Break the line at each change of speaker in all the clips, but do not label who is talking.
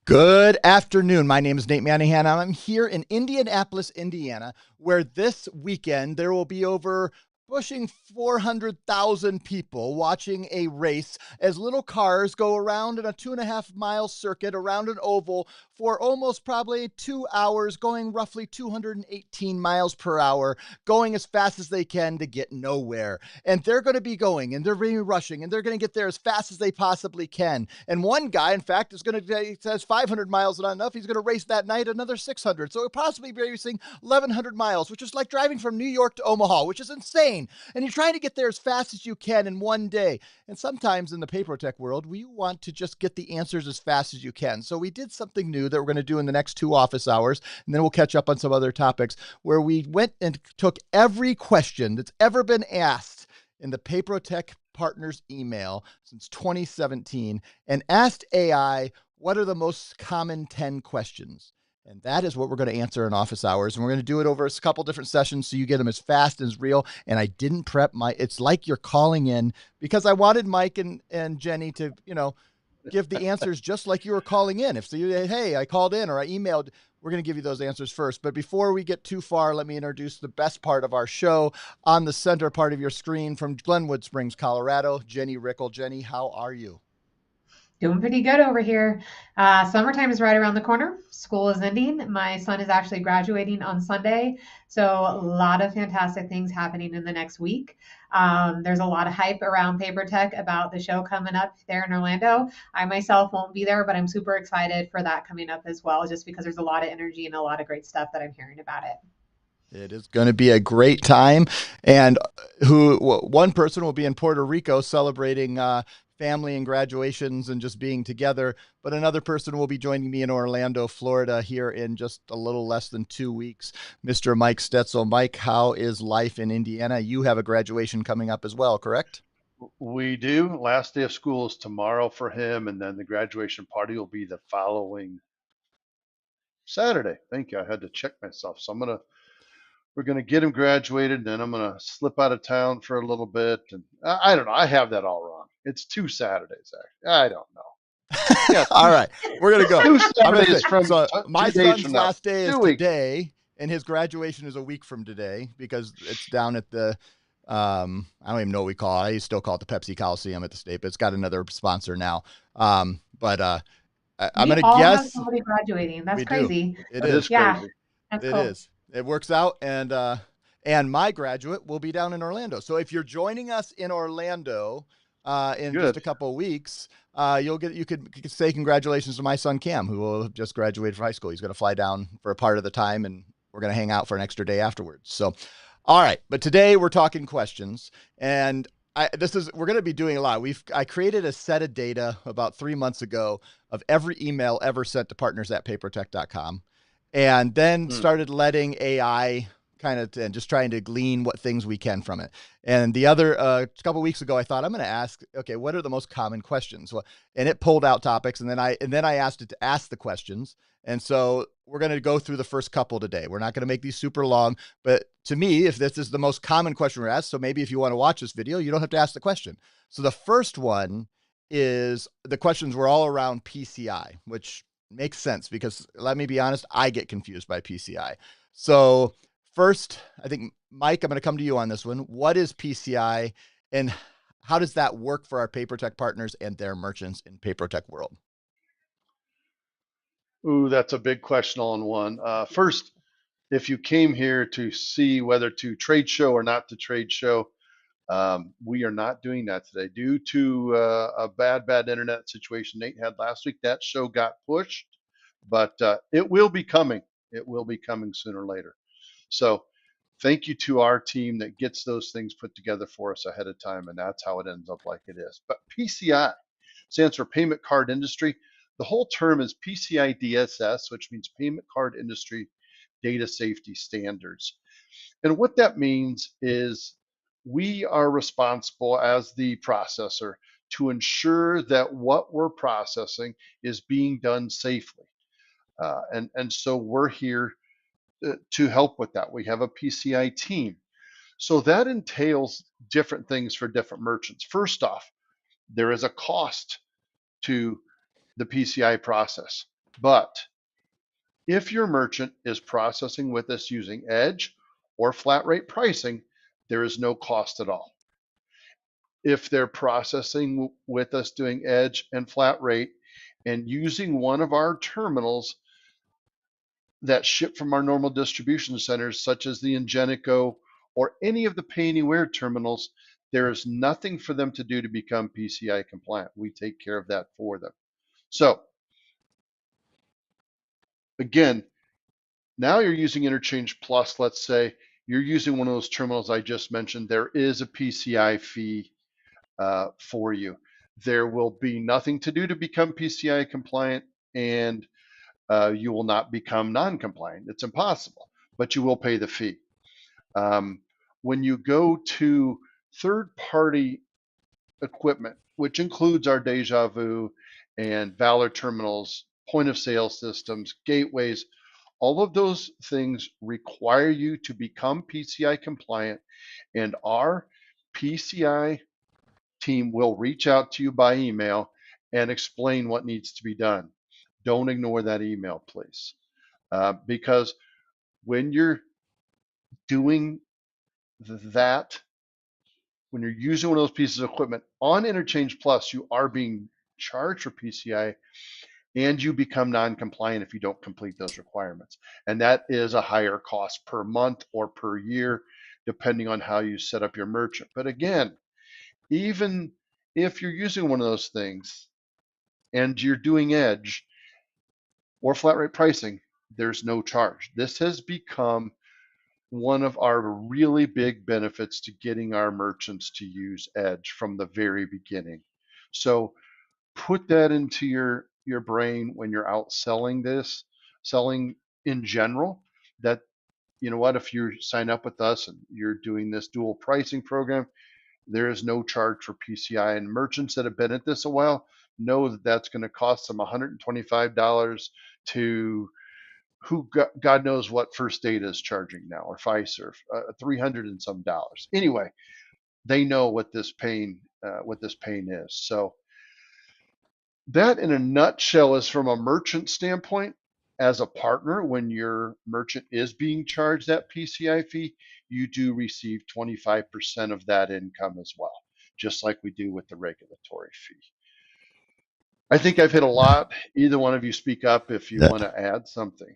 Good afternoon. My name is Nate Manahan. I'm here in Indianapolis, Indiana, where this weekend there will be over pushing 400,000 people watching a race as little cars go around in a 2.5 mile circuit around an oval for almost probably 2 hours, going roughly 218 miles per hour, going as fast as they can to get nowhere. And they're going to be going and they're really rushing and they're going to get there as fast as they possibly can. And one guy, in fact, is going to, he says 500 miles is not enough. He's going to race that night another 600. So he'll possibly be racing 1,100 miles, which is like driving from New York to Omaha, which is insane. And you're trying to get there as fast as you can in one day. And sometimes in the PayProTec world, we want to just get the answers as fast as you can. So we did something new that we're going to do in the next 2 office hours, and then we'll catch up on some other topics, where we went and took every question that's ever been asked in the PayProTec partners email since 2017 and asked AI, what are the most common 10 questions? And that is what we're going to answer in office hours. And we're going to do it over a couple different sessions so you get them as fast and as real. And I didn't prep it's like you're calling in, because I wanted Mike and Jenny to, give the answers just like you were calling in. If so, hey, I called in or I emailed, we're going to give you those answers first. But before we get too far, let me introduce the best part of our show. On the center part of your screen from Glenwood Springs, Colorado, Jenny Rickle. Jenny, how are you?
Doing pretty good over here. Summertime is right around the corner. School is ending. My son is actually graduating on Sunday. So, a lot of fantastic things happening in the next week. There's a lot of hype around PaperTech about the show coming up there in Orlando. I myself won't be there, but I'm super excited for that coming up as well, just because there's a lot of energy and a lot of great stuff that I'm hearing about it.
It is going to be a great time. And one person will be in Puerto Rico celebrating family and graduations and just being together. But another person will be joining me in Orlando, Florida, here in just a little less than 2 weeks, Mr. Mike Stetzel. Mike, how is life in Indiana? You have a graduation coming up as well, correct?
We do. Last day of school is tomorrow for him, and then the graduation party will be the following Saturday. Thank you. I had to check myself. We're gonna get him graduated, and then I'm gonna slip out of town for a little bit, and I don't know. I have that all wrong. It's 2 Saturdays actually. I don't know. Yeah,
All right, we're gonna go.
two
I'm gonna
Saturdays
say
from
so. My
2 days
son's
from now.
last day is
2 weeks.
today, and his graduation is a week from today because it's down at the. I don't even know what we call it. I still call it the Pepsi Coliseum at the state, but it's got another sponsor now. But I'm
We
gonna
all have
guess
somebody graduating. That's
we do.
crazy.
It
That is
is.
Yeah,
crazy.
that's
It
cool.
is. It works out, and my graduate will be down in Orlando. So if you're joining us in Orlando in just a
Good.
couple of weeks, you could say congratulations to my son Cam, who will have just graduated from high school. He's going to fly down for a part of the time, and we're going to hang out for an extra day afterwards. So, all right. But today we're talking questions, and we're going to be doing a lot. I created a set of data about 3 months ago of every email ever sent to partners at papertech.com, and then
Hmm.
started letting AI kind of and just trying to glean what things we can from it. And the other couple of weeks ago, I thought I'm going to ask, okay, what are the most common questions? Well, and it pulled out topics, and then I asked it to ask the questions. And so we're going to go through the first couple today. We're not going to make these super long, but to me, if this is the most common question we're asked, so maybe if you want to watch this video, you don't have to ask the question. So the first one is the questions were all around PCI, which makes sense because let me be honest, I get confused by PCI. So first, I think, Mike, I'm going to come to you on this one. What is PCI, and how does that work for our PayProTec partners and their merchants in PayProTec world?
Ooh, that's a big question all in one. First, if you came here to see whether to trade show or not to trade show, we are not doing that today due to a bad internet situation Nate had last week. That show got pushed, but it will be coming. It will be coming sooner or later. So thank you to our team that gets those things put together for us ahead of time, and that's how it ends up like it is. But PCI stands for Payment Card Industry. The whole term is PCI DSS, which means Payment Card Industry Data Safety Standards. And what that means is we are responsible as the processor to ensure that what we're processing is being done safely. And so we're here to help with that. We have a PCI team. So that entails different things for different merchants. First off, there is a cost to the PCI process. But if your merchant is processing with us using Edge or flat rate pricing, there is no cost at all. If they're processing with us doing Edge and flat rate and using one of our terminals that ship from our normal distribution centers, such as the Ingenico or any of the Pay Anywhere terminals, there is nothing for them to do to become PCI compliant. We take care of that for them. So again, now you're using Interchange Plus, let's say you're using one of those terminals I just mentioned, there is a PCI fee for you. There will be nothing to do to become PCI compliant, and you will not become non-compliant. It's impossible, but you will pay the fee. When you go to third-party equipment, which includes our Deja Vu and Valor terminals, point of sale systems, gateways, all of those things require you to become PCI compliant, and our PCI team will reach out to you by email and explain what needs to be done. Don't ignore that email, please, because when you're doing that, when you're using one of those pieces of equipment on Interchange Plus, you are being charged for PCI, and you become non-compliant if you don't complete those requirements. And that is a higher cost per month or per year, depending on how you set up your merchant. But again, even if you're using one of those things and you're doing Edge or flat rate pricing, there's no charge. This has become one of our really big benefits to getting our merchants to use Edge from the very beginning. So put that into your brain when you're out selling this, selling in general, that you know what, if you sign up with us and you're doing this dual pricing program, there is no charge for PCI. And merchants that have been at this a while know that that's going to cost them $125 to who God knows what First Data is charging now, or Fiserv, 300 and some dollars. Anyway, they know what this pain is. So that, in a nutshell, is from a merchant standpoint. As a partner, when your merchant is being charged that PCI fee, you do receive 25% of that income as well, just like we do with the regulatory fee. I think I've hit a lot. Either one of you speak up if you want to add something.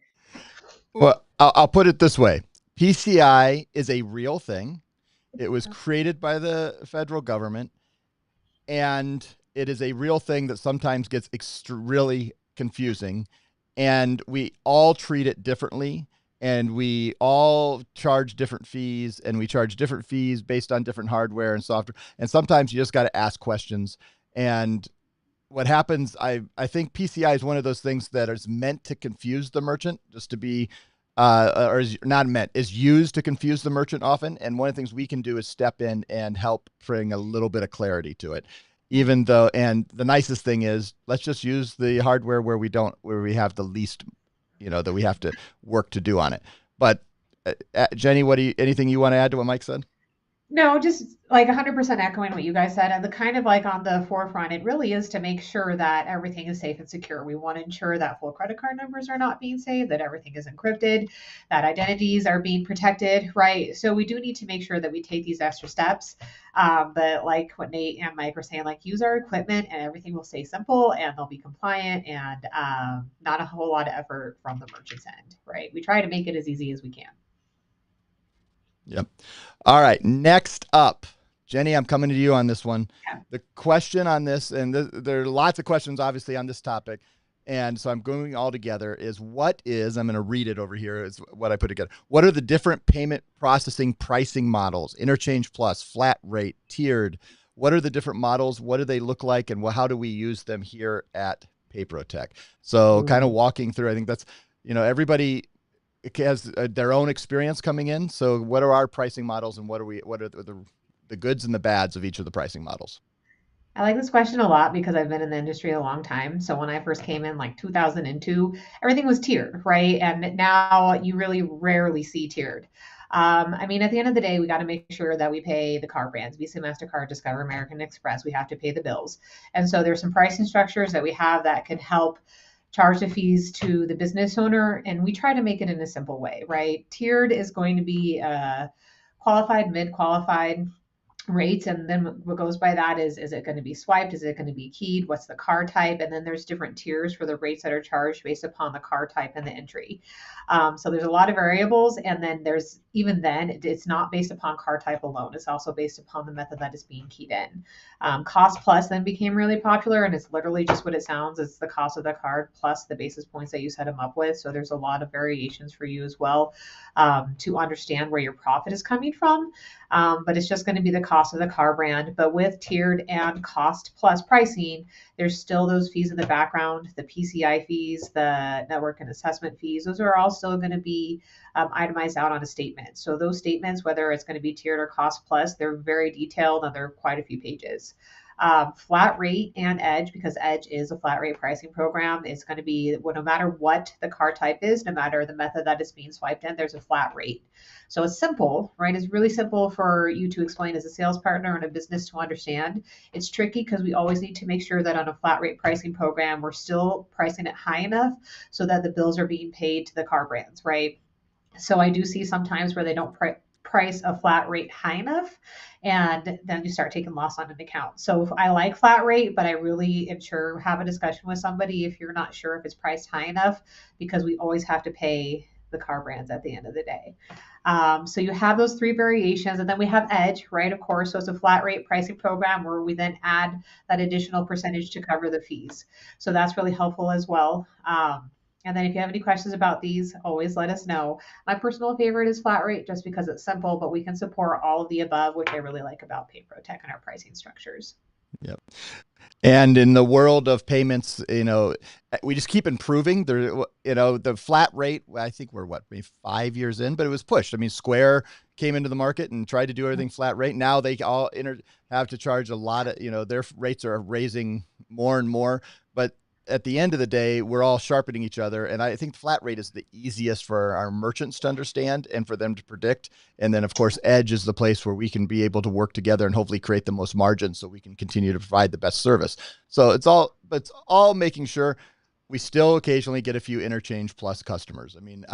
Well, I'll put it this way. PCI is a real thing. It was created by the federal government, and it is a real thing that sometimes gets really confusing, and we all treat it differently, and we all charge different fees, and we charge different fees based on different hardware and software, and sometimes you just got to ask questions. And what happens, I think PCI is one of those things that is meant to confuse the merchant, just to be or is not meant, is used to confuse the merchant often. And one of the things we can do is step in and help bring a little bit of clarity to it. Even though, and the nicest thing is, let's just use the hardware where we have the least, that we have to work to do on it. But Jenny, anything you want to add to what Mike said?
No, just like 100% echoing what you guys said. And the kind of like on the forefront, it really is to make sure that everything is safe and secure. We want to ensure that full credit card numbers are not being saved, that everything is encrypted, that identities are being protected, right? So we do need to make sure that we take these extra steps. But like what Nate and Mike were saying, like use our equipment and everything will stay simple and they'll be compliant and not a whole lot of effort from the merchant's end, right? We try to make it as easy as we can.
Yep. All right. Next up, Jenny, I'm coming to you on this one.
Yeah.
The question on this, and there are lots of questions obviously on this topic, and so I'm going all together, is I'm going to read it over here, is what I put together. What are the different payment processing pricing models? Interchange Plus, flat rate, tiered. What are the different models? What do they look like? And how do we use them here at PayProTec? So kind of walking through, I think that's, everybody has their own experience coming in. So what are our pricing models, and what are the goods and the bads of each of the pricing models?
I like this question a lot because I've been in the industry a long time. So when I first came in, like 2002, everything was tiered, right? And now you really rarely see tiered. I mean, at the end of the day, we got to make sure that we pay the card brands, Visa, MasterCard, Discover, American Express. We have to pay the bills. And so there's some pricing structures that we have that can help charge the fees to the business owner, and we try to make it in a simple way, right? Tiered is going to be qualified, mid qualified, rates, and then what goes by that is it going to be swiped, is it going to be keyed, what's the card type, and then there's different tiers for the rates that are charged based upon the card type and the entry. So there's a lot of variables, and then there's even then it's not based upon card type alone, it's also based upon the method that is being keyed in. Cost plus then became really popular, and it's literally just what it sounds. It's the cost of the card plus the basis points that you set them up with. So there's a lot of variations for you as well, to understand where your profit is coming from. But it's just going to be the cost of the car brand. But with tiered and cost plus pricing, there's still those fees in the background, the PCI fees, the network and assessment fees. Those are all still going to be itemized out on a statement. So those statements, whether it's going to be tiered or cost plus, they're very detailed and they're quite a few pages. Flat rate and Edge, because Edge is a flat rate pricing program, it's going to be, well, no matter what the car type is, no matter the method that is being swiped in, there's a flat rate. So it's simple, right? It's really simple for you to explain as a sales partner and a business to understand. It's tricky because we always need to make sure that on a flat rate pricing program, we're still pricing it high enough so that the bills are being paid to the car brands, right? So I do see sometimes where they don't price a flat rate high enough, and then you start taking loss on an account. So I like flat rate, but I really ensure have a discussion with somebody if you're not sure if it's priced high enough, because we always have to pay the car brands at the end of the day. So you have those three variations, and then we have Edge, right? Of course, so it's a flat rate pricing program where we then add that additional percentage to cover the fees. So that's really helpful as well. And then if you have any questions about these, always let us know. My personal favorite is flat rate just because it's simple, but we can support all of the above, which I really like about PayProTec and our pricing structures.
Yep. And in the world of payments, we just keep improving. There, the flat rate, I think we're maybe 5 years in, but it was pushed. I mean, Square came into the market and tried to do everything flat rate. Now they all have to charge a lot of, their rates are raising more and more. But at the end of the day, we're all sharpening each other. And I think flat rate is the easiest for our merchants to understand and for them to predict. And then, of course, Edge is the place where we can be able to work together and hopefully create the most margin so we can continue to provide the best service. So it's all making sure we still occasionally get a few interchange plus customers. I mean,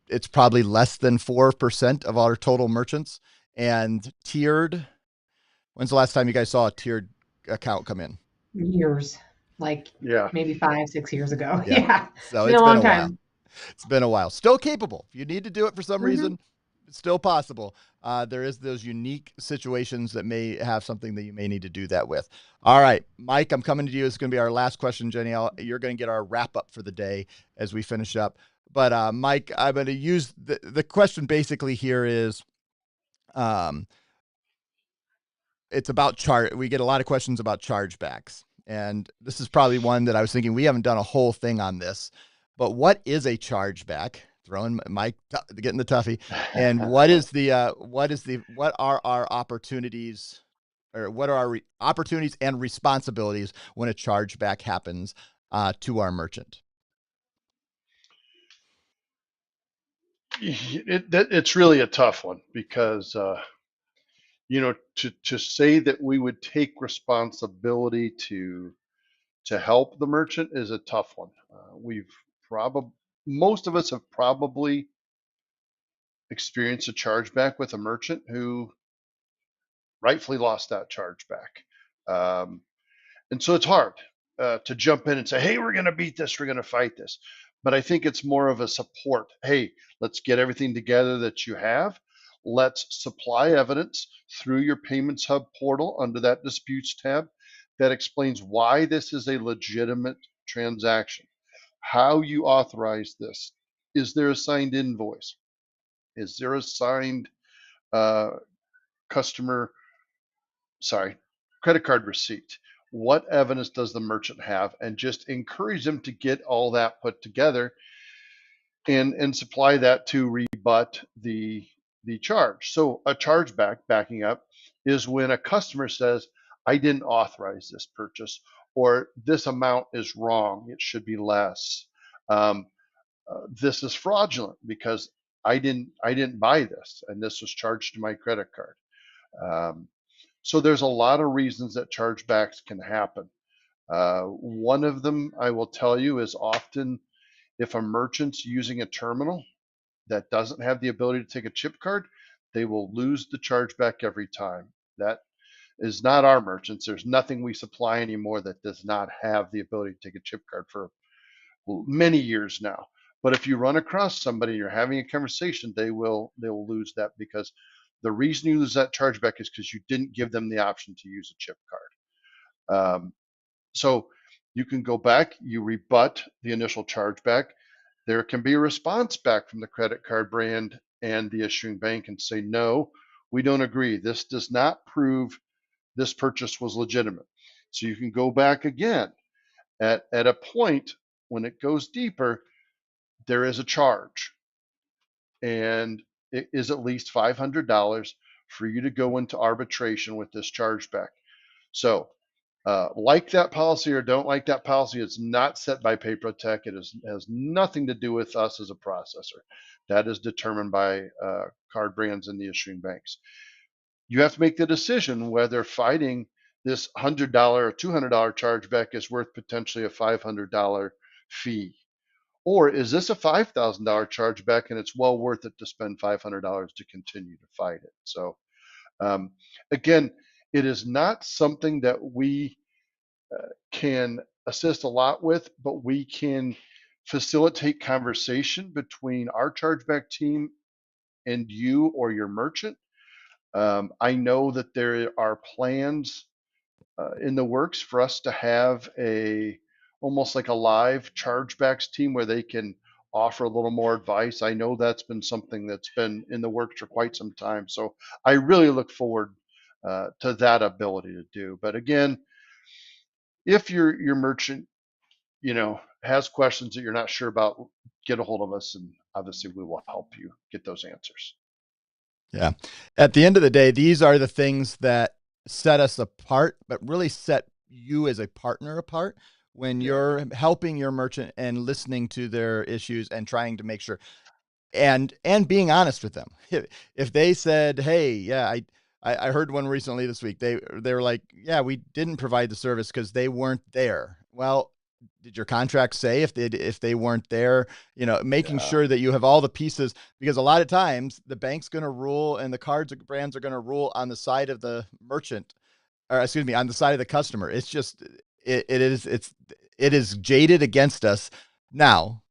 it's probably less than 4% of our total merchants. And tiered, when's the last time you guys saw a tiered account come in?
Years, like maybe 5-6 years ago. Yeah.
So
It's been a long time.
It's been a while. Still capable. If you need to do it for some reason, it's still possible. There is those unique situations that may have something that you may need to do that with. All right, Mike, I'm coming to you. It's going to be our last question, Jenny. You're going to get our wrap up for the day as we finish up. But Mike, I'm going to use the question basically here is, it's about we get a lot of questions about chargebacks. And this is probably one that I was thinking we haven't done a whole thing on this, but what is a chargeback? Throwing Mike, getting the toughie. And what are our opportunities, or what are our opportunities and responsibilities when a chargeback happens to our merchant?
It's really a tough one because, to say that we would take responsibility to help the merchant is a tough one. Most of us have probably experienced a chargeback with a merchant who rightfully lost that chargeback. And so it's hard to jump in and say, hey, we're going to beat this, we're going to fight this. But I think it's more of a support. Hey, let's get everything together that you have. Let's supply evidence through your Payments Hub portal under that disputes tab that explains why this is a legitimate transaction, how you authorize this. Is there a signed invoice? Is there a signed credit card receipt? What evidence does the merchant have? And just encourage them to get all that put together and supply that to rebut the charge. So a chargeback, backing up, is when a customer says, I didn't authorize this purchase, or this amount is wrong, it should be less. This is fraudulent because I didn't buy this and this was charged to my credit card. So there's a lot of reasons that chargebacks can happen. One of them I will tell you is often if a merchant's using a terminal that doesn't have the ability to take a chip card, they will lose the chargeback every time. That is not our merchants. There's nothing we supply anymore that does not have the ability to take a chip card for many years now. But if you run across somebody and you're having a conversation, they will lose that, because the reason you lose that chargeback is because you didn't give them the option to use a chip card. So you can go back, you rebut the initial chargeback. There can be a response back from the credit card brand and the issuing bank and say, no, we don't agree. This does not prove this purchase was legitimate. So you can go back again. At a point when it goes deeper, there is a charge, and it is at least $500 for you to go into arbitration with this chargeback. So like that policy or don't like that policy, it's not set by PayProTec. It has nothing to do with us as a processor. That is determined by card brands and the issuing banks. You have to make the decision whether fighting this $100 or $200 chargeback is worth potentially a $500 fee. Or is this a $5,000 chargeback and it's well worth it to spend $500 to continue to fight it? So again, it is not something that we can assist a lot with, but we can facilitate conversation between our chargeback team and you or your merchant. I know that there are plans in the works for us to have almost like a live chargebacks team where they can offer a little more advice. I know that's been something that's been in the works for quite some time. So I really look forward to that ability to do. But again, if your merchant, has questions that you're not sure about, get a hold of us, and obviously we will help you get those answers.
Yeah. At the end of the day, these are the things that set us apart, but really set you as a partner apart when you're helping your merchant and listening to their issues and trying to make sure and being honest with them. If they said, "Hey, yeah, I heard one recently this week. They were like, "Yeah, we didn't provide the service because they weren't there." Well, did your contract say if they weren't there? Making
Yeah.
sure that you have all the pieces, because a lot of times the bank's going to rule and the cards brands are going to rule on the side of the merchant, or excuse me, on the side of the customer. It's just it is jaded against us now.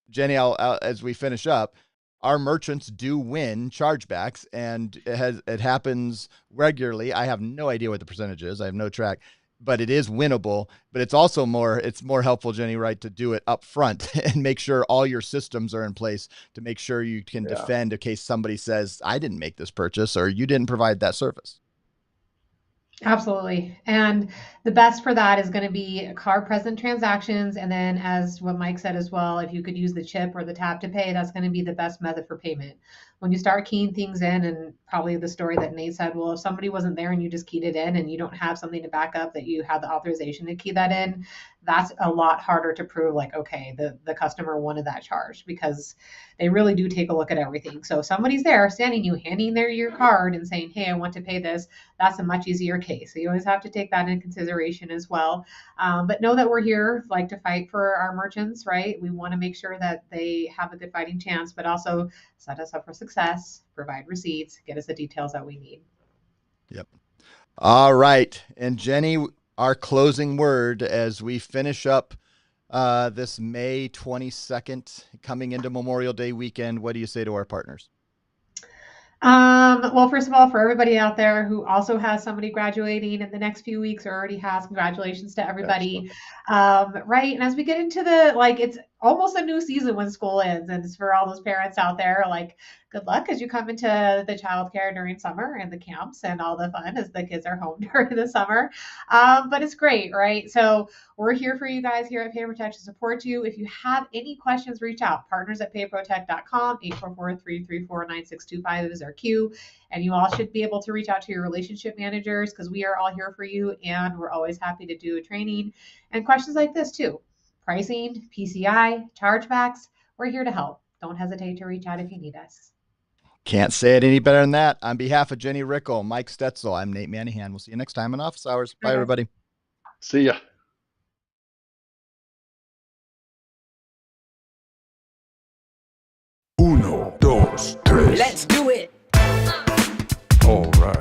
Jenny, as we finish up, our merchants do win chargebacks, and it happens regularly. I have no idea what the percentage is. I have no track, but it is winnable. But it's also more helpful, Jenny, right, to do it up front and make sure all your systems are in place to make sure you can defend in case somebody says, "I didn't make this purchase," or "You didn't provide that service."
Absolutely. And the best for that is going to be card present transactions. And then, as what Mike said as well, if you could use the chip or the tap to pay, that's going to be the best method for payment. When you start keying things in, and probably the story that Nate said, well, if somebody wasn't there and you just keyed it in and you don't have something to back up that you had the authorization to key that in, that's a lot harder to prove, like, okay, the customer wanted that charge, because they really do take a look at everything. So if somebody's there standing you, handing their your card and saying, hey, I want to pay this, that's a much easier case. So you always have to take that into consideration as well. But know that we're here, like, to fight for our merchants, right? We want to make sure that they have a good fighting chance, but also set us up for success, provide receipts, get us the details that we need.
Yep. All right. And Jenny, our closing word as we finish up this May 22nd, coming into Memorial Day weekend. What do you say to our partners?
Well, first of all, for everybody out there who also has somebody graduating in the next few weeks or already has, congratulations to everybody. Right. And as we get into it's almost a new season when school ends, and it's for all those parents out there, like, good luck as you come into the childcare during summer and the camps and all the fun as the kids are home during the summer. But it's great, right? So we're here for you guys here at PayProTec to support you. If you have any questions, reach out. Partners at PayProTec.com. 844-334-9625 is our queue. And you all should be able to reach out to your relationship managers, because we are all here for you, and we're always happy to do a training and questions like this too. Pricing, PCI, chargebacks, we're here to help. Don't hesitate to reach out if you need us.
Can't say it any better than that. On behalf of Jenny Rickle, Mike Stetzel, I'm Nate Manahan. We'll see you next time in Office Hours. Bye, everybody.
See ya.
dos, tres.
Let's do it.
All right.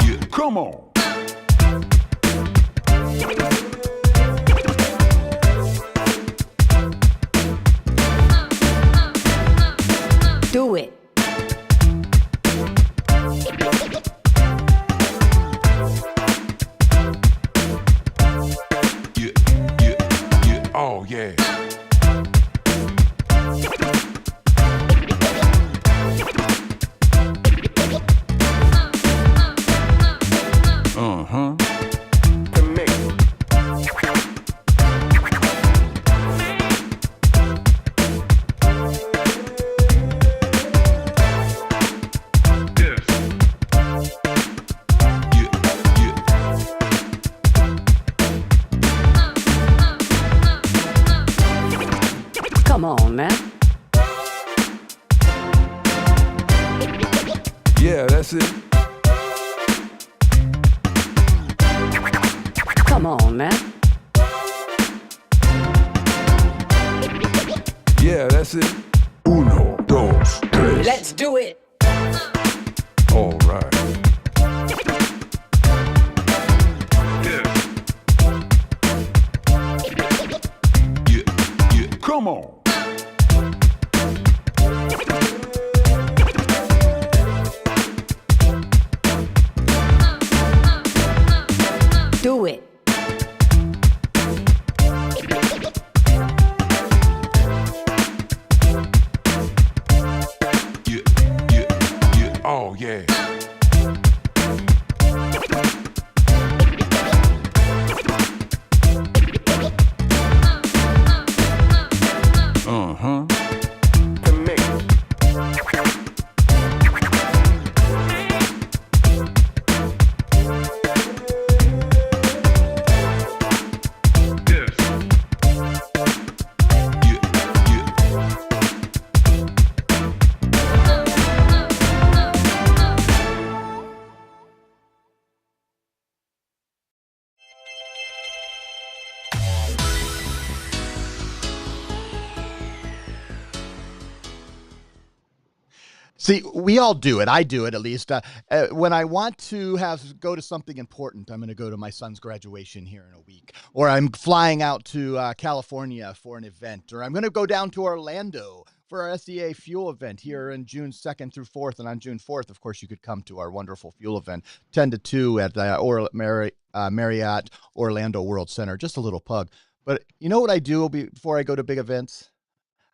Yeah, come on.
Do it.
Yeah. Oh, yeah. Uh-huh.
Come on, man.
Yeah, that's it.
Come on, man.
Yeah, that's it. Uno, dos, tres.
Let's do it.
All right. Yeah. Come on.
Do it.
Yeah. Oh, yeah. Uh-huh.
See, we all do it. I do it at least. When I want to go to something important, I'm going to go to my son's graduation here in a week, or I'm flying out to California for an event, or I'm going to go down to Orlando for our SEA fuel event here in June 2nd through 4th. And on June 4th, of course, you could come to our wonderful fuel event, 10 to 2 at the Marriott Orlando World Center. Just a little plug. But you know what I do before I go to big events?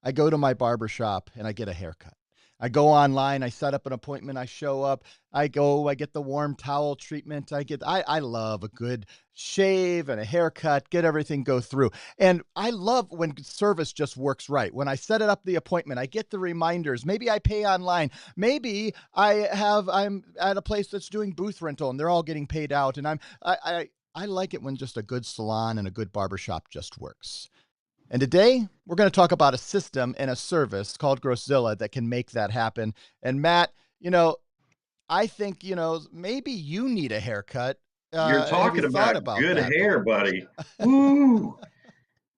I go to my barber shop and I get a haircut. I go online, I set up an appointment, I show up, I get the warm towel treatment. I love a good shave and a haircut, get everything go through. And I love when service just works right. When I set it up the appointment, I get the reminders. Maybe I pay online. Maybe I'm at a place that's doing booth rental and they're all getting paid out. And I like it when just a good salon and a good barbershop just works. And today, we're going to talk about a system and a service called Grosszilla that can make that happen. And Matt, I think, maybe you need a haircut.
You're talking about good hair, buddy. Woo!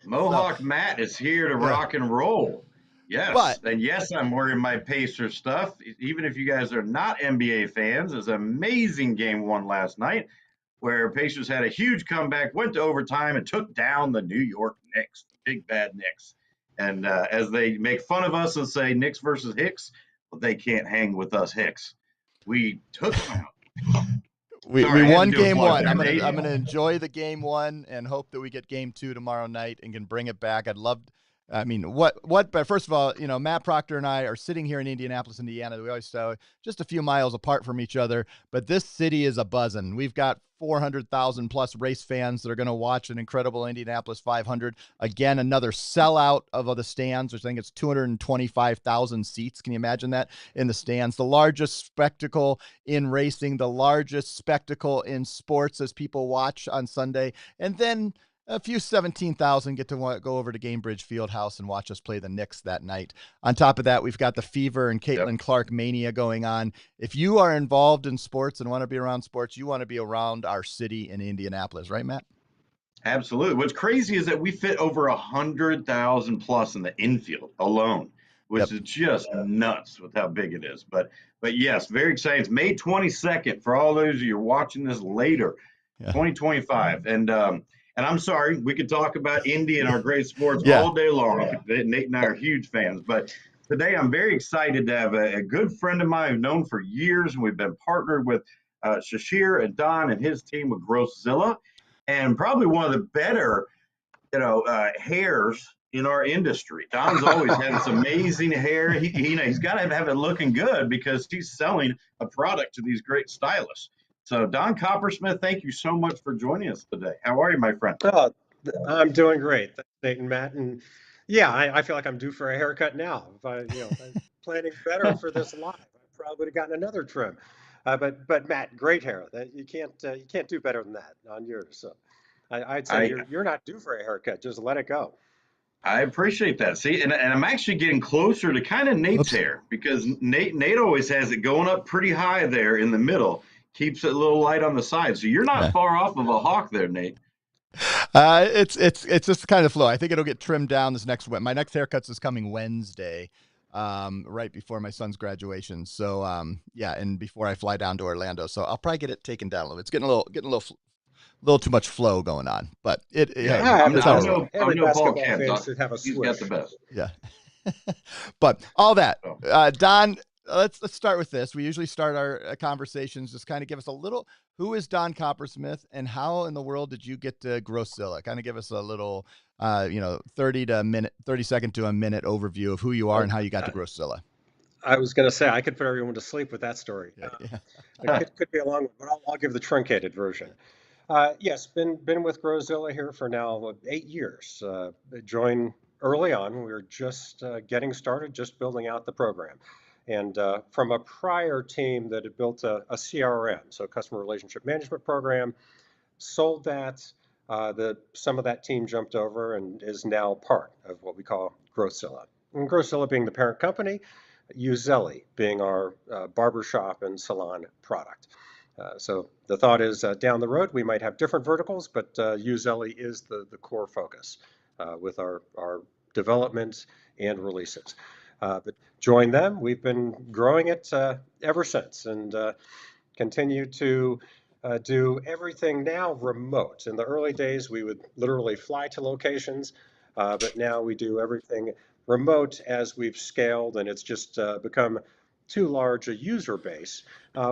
Mohawk Matt is here to rock and roll. Yes. And yes, I'm wearing my Pacers stuff. Even if you guys are not NBA fans, it's an amazing game one last night where Pacers had a huge comeback, went to overtime, and took down the New York Knicks, the big bad Knicks. And as they make fun of us and say Knicks versus Hicks, well, they can't hang with us Hicks. We took them out.
We won game one. I'm gonna enjoy the game one and hope that we get game two tomorrow night and can bring it back. But first of all, Matt Proctor and I are sitting here in Indianapolis, Indiana. We always say just a few miles apart from each other, but this city is a buzzing. We've got 400,000 plus race fans that are going to watch an incredible Indianapolis 500. Again, another sellout of the stands, which I think it's 225,000 seats. Can you imagine that in the stands? The largest spectacle in racing, the largest spectacle in sports as people watch on Sunday. And then a few 17,000 get to go over to Gamebridge Fieldhouse and watch us play the Knicks that night. On top of that, we've got the Fever and Caitlin Clark mania going on. If you are involved in sports and want to be around sports, you want to be around our city in Indianapolis, right, Matt?
Absolutely. What's crazy is that we fit over 100,000 plus in the infield alone, which is just nuts with how big it is. But yes, very exciting. It's May 22nd for all those of you watching this later, 2025. And I'm sorry, we could talk about Indy and our great sports all day long. Nate and I are huge fans, but today I'm very excited to have a good friend of mine I've known for years, and we've been partnered with Shashir and Don and his team with Growzilla, and probably one of the better, hairs in our industry. Don's always had this amazing hair. He's got to have it looking good because he's selling a product to these great stylists. So, Don Coppersmith, thank you so much for joining us today. How are you, my friend?
Oh, I'm doing great. Thanks, Nate and Matt. And yeah, I feel like I'm due for a haircut now. If I'm planning better for this live, I probably would have gotten another trim. But Matt, great hair. That you can't do better than that on yours. So I'd say you're not due for a haircut. Just let it go.
I appreciate that. See, and I'm actually getting closer to kind of Nate's hair, because Nate always has it going up pretty high there in the middle, keeps it a little light on the side. So you're not far off of a hawk there, Nate.
It's just kind of flow. I think it'll get trimmed down this next week. My next haircuts is coming Wednesday, right before my son's graduation. So and before I fly down to Orlando, so I'll probably get it taken down a little. It's getting a little too much flow going on, but
I know Paul
Camp should have a switch.
He's got the best.
Yeah. But all that, Don, let's start with this. We usually start our conversations, just kind of give us a little, who is Don Coppersmith and how in the world did you get to Growzilla? Kind of give us a little, 30 second to a minute overview of who you are and how you got to Growzilla.
I was going to say, I could put everyone to sleep with that story. It could be a long one, but I'll give the truncated version. Yes, been with Growzilla here for now 8 years. Joined early on. We were just getting started, just building out the program. And from a prior team that had built a CRM, so customer relationship management program, sold that. Some of that team jumped over and is now part of what we call Growzilla. And Growzilla being the parent company, Uzelli being our barbershop and salon product. So the thought is down the road, we might have different verticals, but Uzelli is the core focus with our development and releases. But join them. We've been growing it ever since, and continue to do everything now remote. In the early days, we would literally fly to locations, but now we do everything remote as we've scaled, and it's just become too large a user base.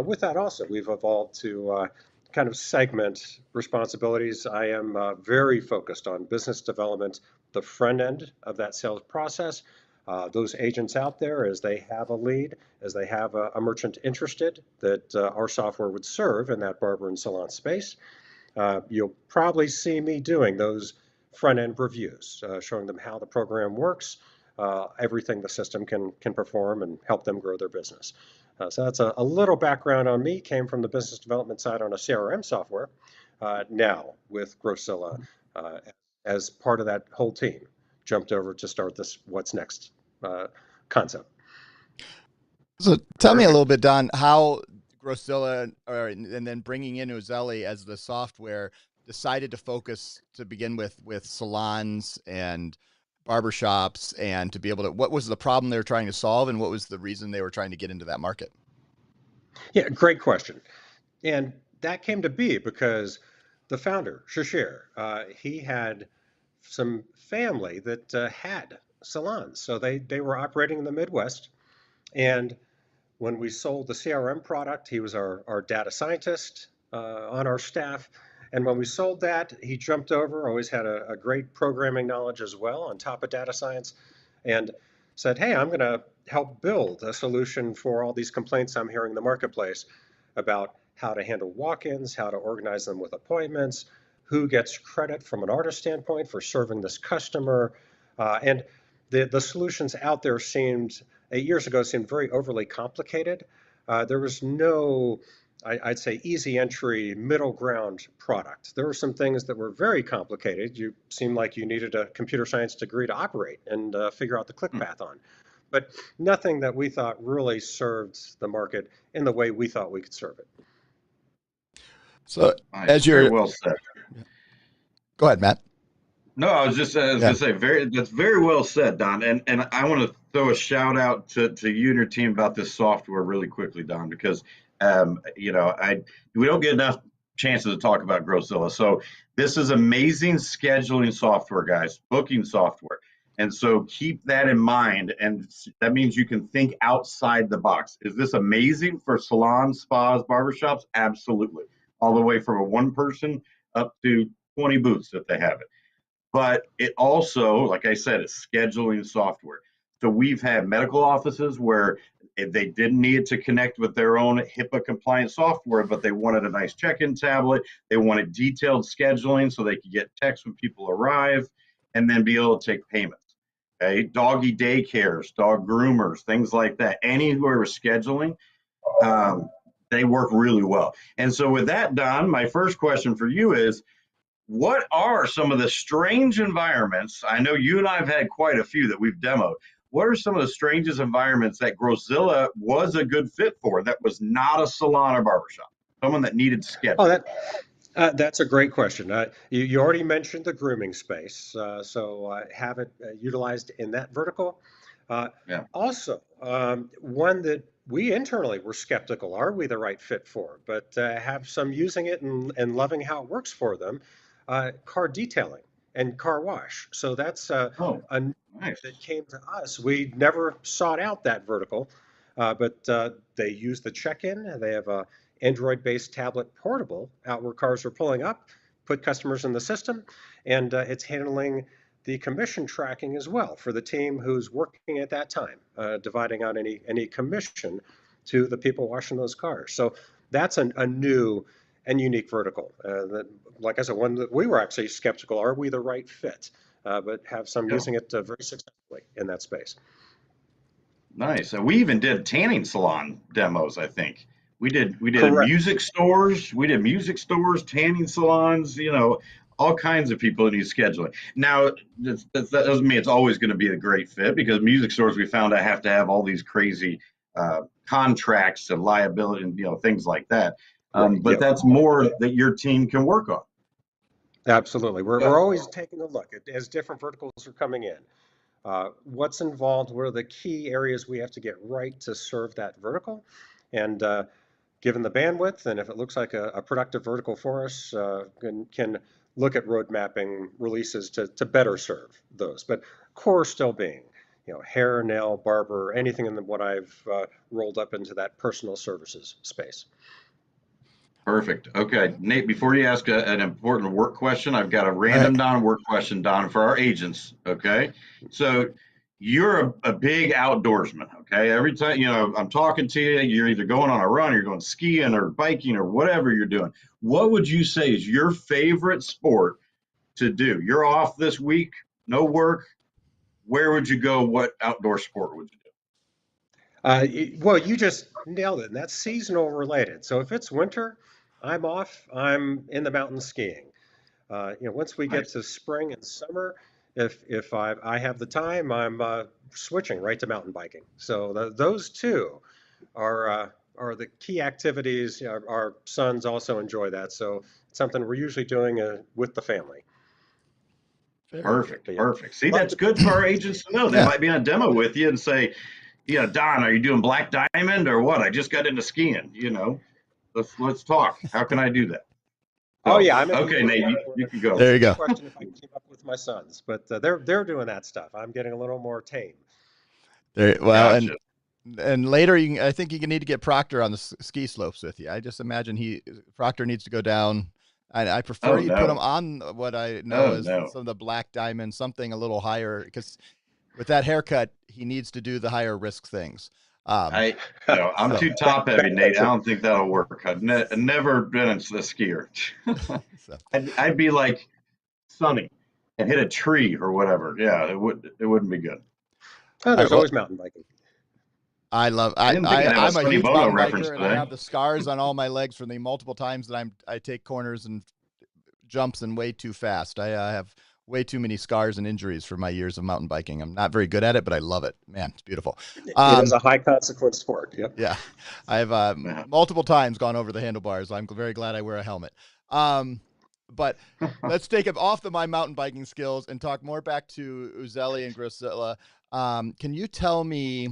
With that also, we've evolved to kind of segment responsibilities. I am very focused on business development, the front end of that sales process. Those agents out there, as they have a lead, as they have a merchant interested that our software would serve in that barber and salon space, you'll probably see me doing those front end reviews, showing them how the program works, everything the system can perform, and help them grow their business. So that's a little background on me. Came from the business development side on a CRM software. Now with Growzilla as part of that whole team, jumped over to start this what's next concept.
So tell me a little bit, Don, how Growzilla and then bringing in Uzelli as the software decided to focus to begin with salons and barbershops, and to be able to, what was the problem they were trying to solve, and what was the reason they were trying to get into that market?
Yeah, great question. And that came to be because the founder, Shashir, he had some family that had salons. So they were operating in the Midwest. And when we sold the CRM product, he was our data scientist on our staff. And when we sold that, he jumped over, always had a great programming knowledge as well on top of data science, and said, hey, I'm going to help build a solution for all these complaints I'm hearing in the marketplace about how to handle walk-ins, how to organize them with appointments, who gets credit from an artist standpoint for serving this customer. And the solutions out there 8 years ago seemed very overly complicated. There was no, I'd say, easy entry, middle ground product. There were some things that were very complicated. You seemed like you needed a computer science degree to operate and figure out the click path on. But nothing that we thought really served the market in the way we thought we could serve it.
So as you're
well said.
Go ahead, Matt.
No, I was gonna say that's very well said, Don. And I want to throw a shout out to you and your team about this software really quickly, Don, because we don't get enough chances to talk about Growzilla. So this is amazing scheduling software, guys, booking software. And so keep that in mind. And that means you can think outside the box. Is this amazing for salons, spas, barbershops? Absolutely. All the way from a one person up to 20 booths if they have it. But it also, like I said, it's scheduling software. So we've had medical offices where they didn't need to connect with their own HIPAA compliant software, but they wanted a nice check-in tablet. They wanted detailed scheduling so they could get texts when people arrive and then be able to take payments. Okay, doggy daycares, dog groomers, things like that. Anywhere with scheduling, they work really well. And so with that, Don, my first question for you is, what are some of the strange environments? I know you and I have had quite a few that we've demoed. What are some of the strangest environments that Growzilla was a good fit for that was not a salon or barbershop? Someone that needed scheduling.
That's a great question. You already mentioned the grooming space, so have it utilized in that vertical.
Yeah.
Also, one that we internally were skeptical, are we the right fit for? But have some using it and loving how it works for them. Car detailing and car wash. So that's a
nice.
that came to us. We never sought out that vertical, but they use the check-in. They have a Android-based tablet portable out where cars are pulling up, put customers in the system, and it's handling the commission tracking as well for the team who's working at that time, dividing out any commission to the people washing those cars. So that's a new and unique vertical. That, like I said, one that we were actually skeptical, are we the right fit? But have some using it very successfully in that space.
Nice. We even did tanning salon demos, I think. We did
Correct.
music stores. We did music stores, tanning salons, all kinds of people who need scheduling. Now, that doesn't mean it's always going to be a great fit, because music stores, we found out, have to have all these crazy contracts and liability and things like that. But that's more that your team can work on.
Absolutely. We're always taking a look at, as different verticals are coming in. What's involved? What are the key areas we have to get right to serve that vertical? And given the bandwidth, and if it looks like a productive vertical for us, can look at road mapping releases to better serve those. But core still being, hair, nail, barber, anything in what I've rolled up into that personal services space.
Perfect. Okay, Nate, before you ask an important work question, I've got a random Don work question, Don, for our agents. Okay, so you're a big outdoorsman. Okay, every time I'm talking to you, you're either going on a run, or you're going skiing or biking or whatever you're doing. What would you say is your favorite sport to do? You're off this week, no work. Where would you go? What outdoor sport would you do?
Well, you just nailed it, and that's seasonal related. So if it's winter, I'm off. I'm in the mountains skiing. Once we get to spring and summer, if I have the time, I'm switching right to mountain biking. So those two are the key activities. Our sons also enjoy that, so it's something we're usually doing with the family.
Perfect. See, that's good for our agents to know. They might be on a demo with you and say, Don, are you doing Black Diamond or what? I just got into skiing. Let's talk. How can I do that?
Oh yeah, I'm
okay, Nate. You can go.
There you go. Question if I keep up with my sons, but they're doing that stuff. I'm getting a little more tame.
Gotcha. And later, I think you need to get Proctor on the ski slopes with you. I just imagine Proctor needs to go down. I prefer you put him on what I know is some of the Black Diamond, something a little higher, because with that haircut, he needs to do the higher risk things.
I'm too top heavy, Nate. I don't think that'll work. I've never been a skier. I'd be like Sonny and hit a tree or whatever. Yeah, it wouldn't be good.
Oh, there's always mountain biking.
I'm a huge mountain biker, and I have the scars on all my legs from the multiple times that I take corners and jumps and way too fast. I have way too many scars and injuries for my years of mountain biking. I'm not very good at it, but I love it. Man, it's beautiful.
It is a high consequence sport. Yep.
Yeah. I've multiple times gone over the handlebars. I'm very glad I wear a helmet. But let's take it off my mountain biking skills and talk more back to Uzelli and Grosilla. Can you tell me,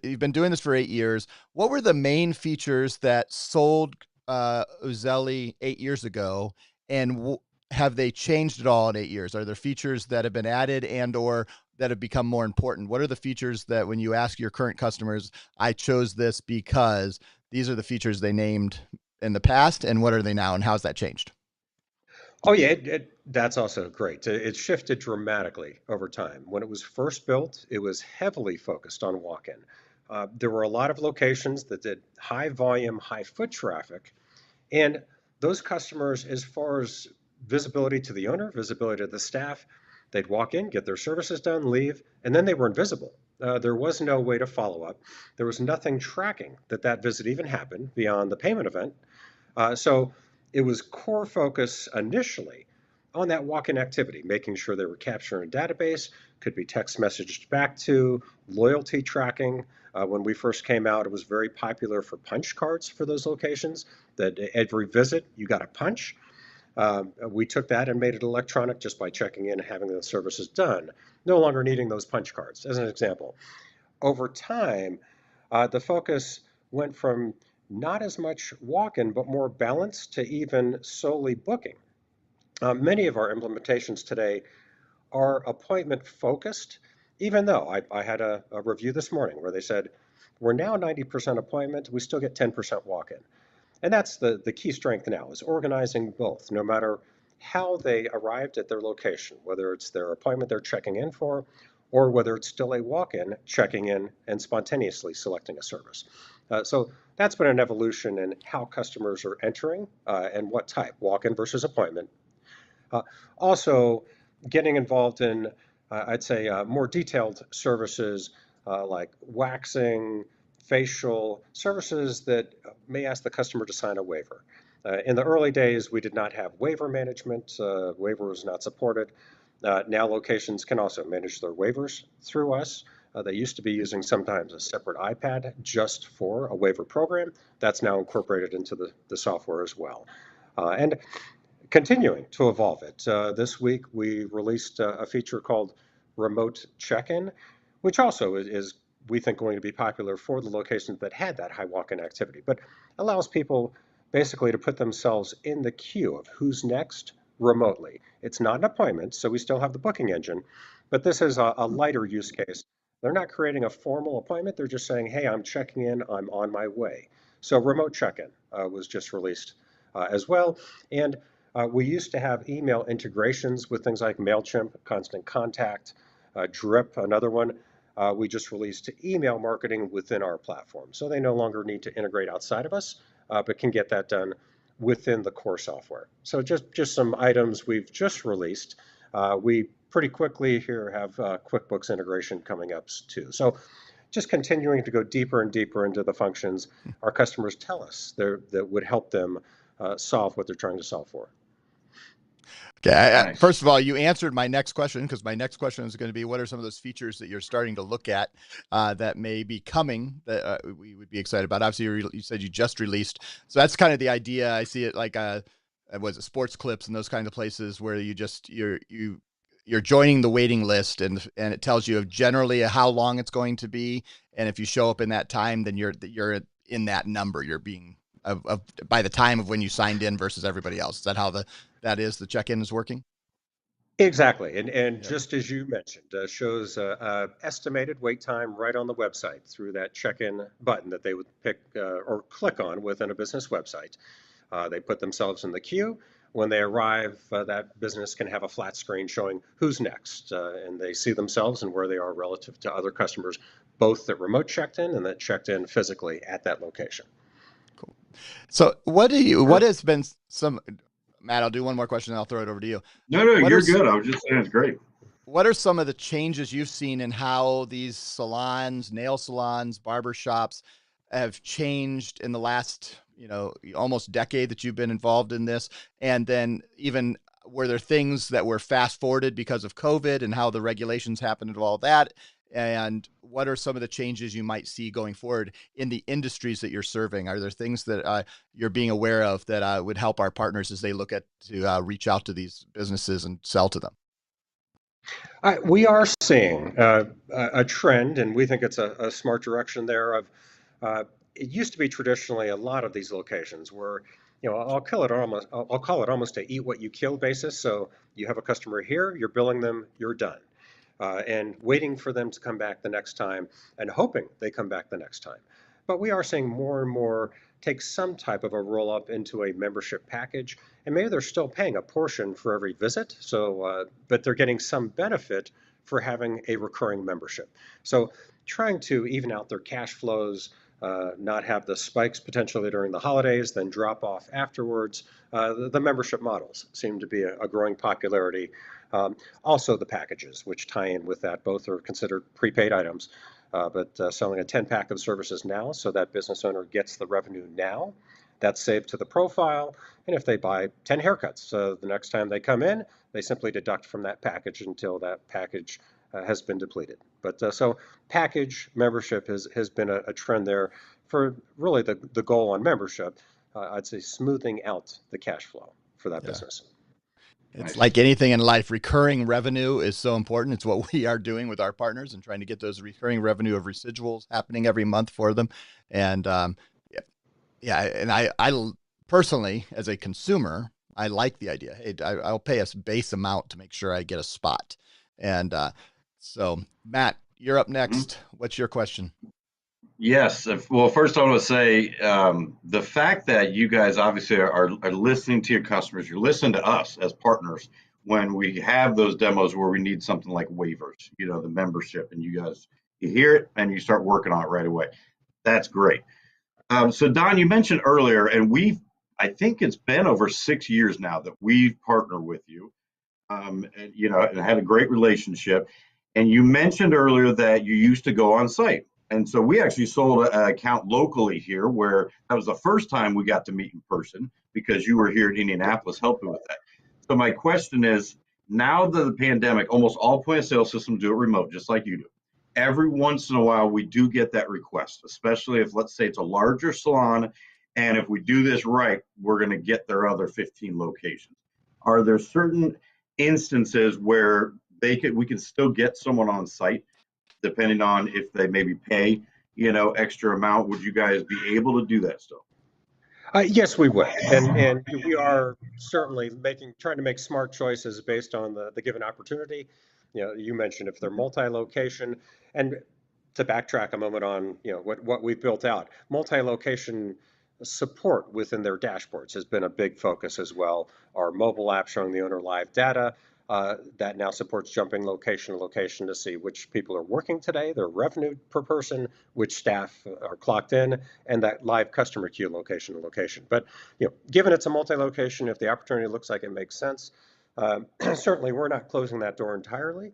you've been doing this for 8 years, what were the main features that sold Uzelli 8 years ago, and have they changed at all in 8 years? Are there features that have been added and or that have become more important? What are the features that when you ask your current customers, I chose this because these are the features they named in the past, and what are they now, and how's that changed?
Oh yeah, that's also great. It's shifted dramatically over time. When it was first built, it was heavily focused on walk-in. There were a lot of locations that did high volume, high foot traffic, and those customers, as far as visibility to the owner, visibility to the staff, they'd walk in, get their services done, leave, and then they were invisible. There was no way to follow up. There was nothing tracking that visit even happened beyond the payment event. So it was core focus initially on that walk-in activity, making sure they were captured in a database, could be text messaged back to, loyalty tracking. When we first came out, it was very popular for punch cards for those locations, that every visit you got a punch. We took that and made it electronic just by checking in and having the services done, no longer needing those punch cards, as an example. Over time, the focus went from not as much walk-in, but more balanced to even solely booking. Many of our implementations today are appointment focused, even though I had a review this morning where they said, we're now 90% appointment, we still get 10% walk-in. And that's the key strength now, is organizing both, no matter how they arrived at their location, whether it's their appointment they're checking in for, or whether it's still a walk-in, checking in and spontaneously selecting a service. So that's been an evolution in how customers are entering and what type, walk-in versus appointment. Also, getting involved in, I'd say, more detailed services like waxing, facial, services that may ask the customer to sign a waiver. In the early days, we did not have waiver management. Waiver was not supported. Now locations can also manage their waivers through us. They used to be using sometimes a separate iPad just for a waiver program. That's now incorporated into the software as well. And continuing to evolve it. This week we released a feature called Remote Check-in, which also is, we think, going to be popular for the locations that had that high walk-in activity, but allows people basically to put themselves in the queue of who's next remotely. It's not an appointment, so we still have the booking engine, but this is a lighter use case. They're not creating a formal appointment. They're just saying, hey, I'm checking in, I'm on my way. So Remote Check-in was just released as well. And we used to have email integrations with things like MailChimp, Constant Contact, Drip, another one. We just released email marketing within our platform. So they no longer need to integrate outside of us, but can get that done within the core software. So just some items we've just released. We pretty quickly here have QuickBooks integration coming up too. So just continuing to go deeper and deeper into the functions our customers tell us that would help them solve what they're trying to solve for.
Okay. Nice. First of all, you answered my next question, because my next question is going to be, what are some of those features that you're starting to look at that may be coming that we would be excited about? Obviously, you said you just released. So that's kind of the idea. I see it like was it sports clips and those kind of places where you're joining the waiting list, and it tells you generally how long it's going to be. And if you show up in that time, then you're in that number. You're being by the time of when you signed in versus everybody else. Is that how the check-in is working?
Exactly. And just as you mentioned, shows estimated wait time right on the website through that check-in button that they would pick or click on within a business website. They put themselves in the queue. When they arrive, that business can have a flat screen showing who's next, and they see themselves and where they are relative to other customers, both that remote checked in and that checked in physically at that location.
Cool. So what has been some... Matt, I'll do one more question and I'll throw it over to you.
No, you're good. I was just saying it's great.
What are some of the changes you've seen in how these salons, nail salons, barber shops have changed in the last, almost decade that you've been involved in this? And then even were there things that were fast forwarded because of COVID and how the regulations happened and all that? And what are some of the changes you might see going forward in the industries that you're serving? Are there things that you're being aware of that would help our partners as they look at to reach out to these businesses and sell to them?
We are seeing a trend, and we think it's a smart direction there. Of it used to be traditionally a lot of these locations where, I'll call it almost a eat what you kill basis. So you have a customer here, you're billing them, you're done, and waiting for them to come back the next time and hoping they come back the next time. But we are seeing more and more take some type of a roll up into a membership package, and maybe they're still paying a portion for every visit. So, but they're getting some benefit for having a recurring membership. So, trying to even out their cash flows, not have the spikes potentially during the holidays, then drop off afterwards. The membership models seem to be a growing popularity. Also, the packages, which tie in with that, both are considered prepaid items. But selling a 10-pack of services now so that business owner gets the revenue now. That's saved to the profile. And if they buy 10 haircuts, the next time they come in, they simply deduct from that package until that package has been depleted. But so package membership has been a trend there for really the goal on membership. I'd say smoothing out the cash flow for that business.
It's like anything in life, recurring revenue is so important. It's what we are doing with our partners and trying to get those recurring revenue of residuals happening every month for them. And and I personally, as a consumer, I like the idea. Hey, I'll pay a base amount to make sure I get a spot. And so, Matt, you're up next. What's your question?
Yes. Well, first I want to say the fact that you guys obviously are listening to your customers, you're listening to us as partners when we have those demos where we need something like waivers, the membership, and you hear it and you start working on it right away. That's great. So Don, you mentioned earlier, and I think it's been over 6 years now that we've partnered with you, and had a great relationship. And you mentioned earlier that you used to go on site. And so we actually sold an account locally here where that was the first time we got to meet in person because you were here in Indianapolis helping with that. So my question is, now that the pandemic, almost all point of sale systems do it remote, just like you do. Every once in a while, we do get that request, especially if, let's say, it's a larger salon. And if we do this right, we're going to get their other 15 locations. Are there certain instances where we can still get someone on site? Depending on if they maybe pay, extra amount, would you guys be able to do that still?
Yes, we would, and we are certainly trying to make smart choices based on the given opportunity. You mentioned if they're multi-location, and to backtrack a moment on what we've built out, multi-location support within their dashboards has been a big focus as well. Our mobile app showing the owner live data. That now supports jumping location to location to see which people are working today, their revenue per person, which staff are clocked in, and that live customer queue location to location. But given it's a multi-location, if the opportunity looks like it makes sense, certainly we're not closing that door entirely.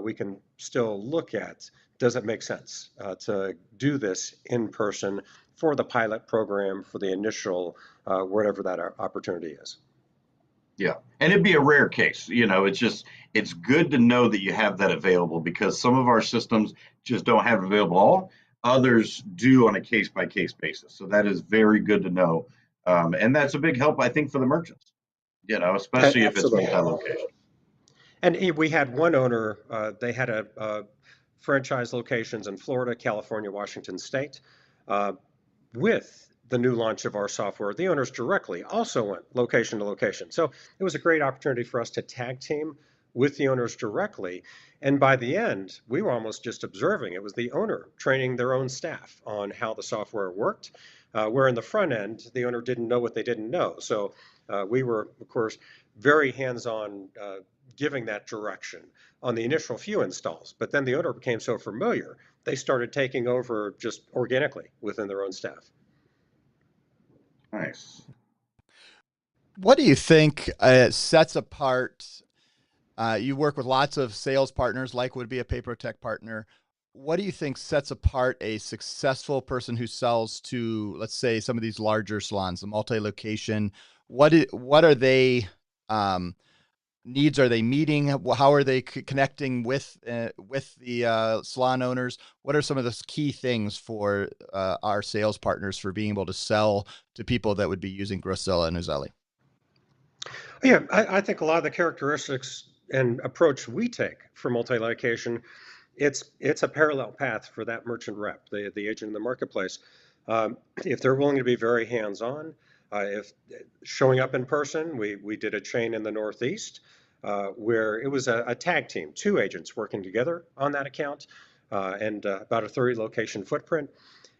We can still look at, does it make sense to do this in person for the pilot program, for the initial, whatever that opportunity is.
Yeah, and it'd be a rare case. It's good to know that you have that available because some of our systems just don't have it available at all. Others do on a case-by-case basis. So that is very good to know. And that's a big help, I think, for the merchants, especially if it's multi-location.
And we had one owner, they had a franchise locations in Florida, California, Washington State. With the new launch of our software, the owners directly also went location to location. So it was a great opportunity for us to tag team with the owners directly. And by the end, we were almost just observing. It was the owner training their own staff on how the software worked, where in the front end, the owner didn't know what they didn't know. So we were, of course, very hands-on giving that direction on the initial few installs. But then the owner became so familiar, they started taking over just organically within their own staff.
Nice.
What do you think sets apart? You work with lots of sales partners, like would be a PayProTec partner. What do you think sets apart a successful person who sells to, let's say, some of these larger salons, the multi-location? What are they? needs are they meeting? How are they connecting with the salon owners? What are some of the key things for our sales partners for being able to sell to people that would be using Grosilla and Uzelli?
Yeah, I think a lot of the characteristics and approach we take for multi-location, it's a parallel path for that merchant rep, the agent in the marketplace. If they're willing to be very hands-on, if showing up in person, we did a chain in the Northeast where it was a tag team, two agents working together on that account, and about a 30 location footprint.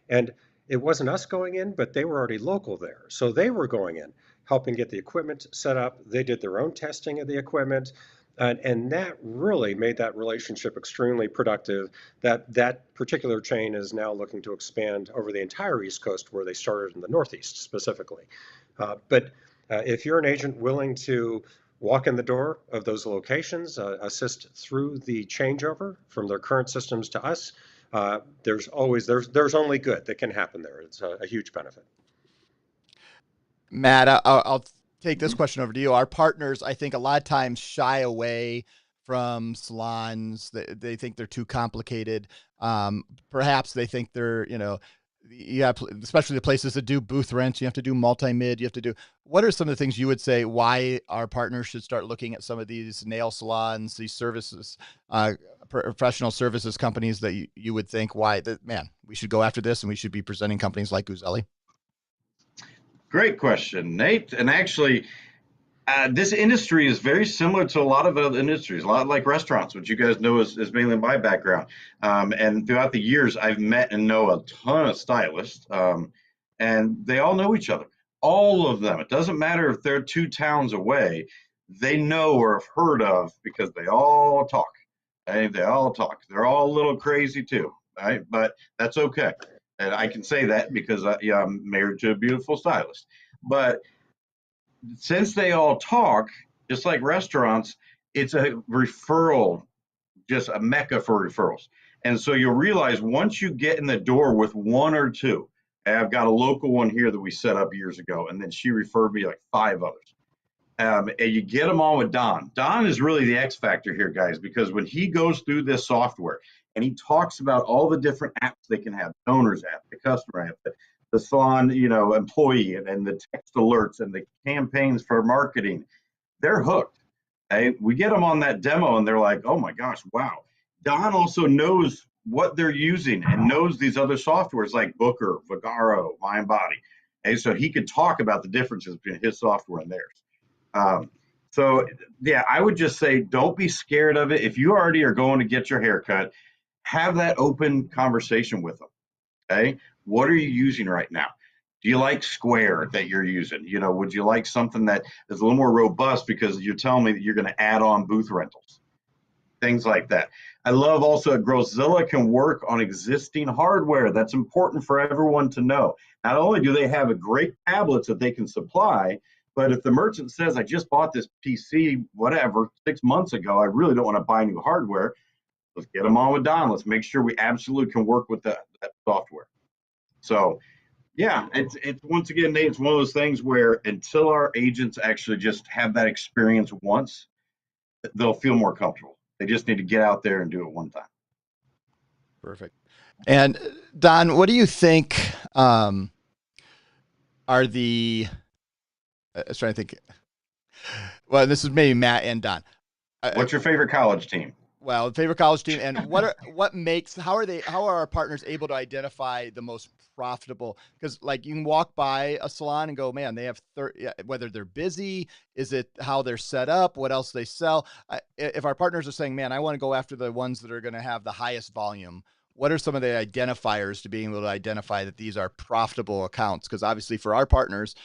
And it wasn't us going in, but they were already local there. So they were going in, helping get the equipment set up. They did their own testing of the equipment. And that really made that relationship extremely productive. That particular chain is now looking to expand over the entire East Coast, where they started in the Northeast specifically. But if you're an agent willing to walk in the door of those locations, assist through the changeover from their current systems to us, there's only good that can happen there. It's a huge benefit.
Matt, I'll take this question over to you. Our partners, I think, a lot of times shy away from salons. They think they're too complicated. Perhaps they think they're, you have, especially the places that do booth rents, you have to do multi-mid, you have to do, what are some of the things you would say why our partners should start looking at some of these nail salons, these services, professional services companies that you would think, we should go after this and we should be presenting companies like Uzelli?
Great question, Nate. And actually, this industry is very similar to a lot of other industries, a lot like restaurants, which you guys know is mainly my background. And throughout the years, I've met and know a ton of stylists, and they all know each other. All of them. It doesn't matter if they're 2 towns away. They know or have heard of because they all talk. Right? They all talk. They're all a little crazy too, right? But that's okay. And I can say that because I'm married to a beautiful stylist. But since they all talk, just like restaurants, it's a referral, just a mecca for referrals. And so you'll realize once you get in the door with 1 or 2, I've got a local one here that we set up years ago, and then she referred me like 5 others. And you get them on with Don. Don is really the X factor here, guys, because when he goes through this software and he talks about all the different apps they can have, the owner's app, the customer app, the salon, employee, and the text alerts and the campaigns for marketing, they're hooked. Okay? We get them on that demo and they're like, oh my gosh, wow. Don also knows what they're using and knows these other softwares like Booker, Vagaro, MindBody. Okay? So he could talk about the differences between his software and theirs. So yeah, I would just say, don't be scared of it. If you already are going to get your hair cut, have that open conversation with them. Okay. What are you using right now? Do you like Square that you're using? Would you like something that is a little more robust because you're telling me that you're going to add on booth rentals, things like that. I love also that Grosilla can work on existing hardware. That's important for everyone to know. Not only do they have a great tablets that they can supply, but if the merchant says, I just bought this PC, whatever, 6 months ago, I really don't want to buy new hardware. Let's get them on with Don. Let's make sure we absolutely can work with that software. So yeah, it's once again, Nate, it's one of those things where until our agents actually just have that experience once, they'll feel more comfortable. They just need to get out there and do it one time.
Perfect. And Don, what do you think are the, I was trying to think, well, this is maybe Matt and Don.
What's your favorite college team?
Well, favorite college team, and how are our partners able to identify the most profitable? Because like you can walk by a salon and go, man, they have whether they're busy, is it how they're set up, what else they sell? If our partners are saying, man, I want to go after the ones that are going to have the highest volume, what are some of the identifiers to being able to identify that these are profitable accounts? Because obviously for our partners,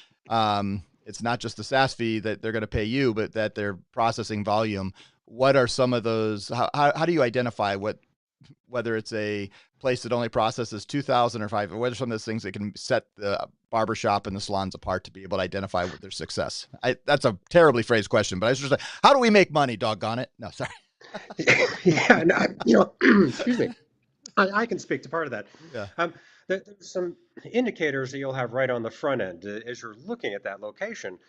it's not just the SaaS fee that they're going to pay you, but that they're processing volume. What are some of those? How do you identify whether it's a place that only processes 2,000 or 5? What are some of those things that can set the barbershop and the salons apart to be able to identify their success? That's a terribly phrased question, but I was just like, how do we make money? Doggone it! No, sorry.
Yeah, excuse me. I can speak to part of that.
Yeah.
There's some indicators that you'll have right on the front end as you're looking at that location.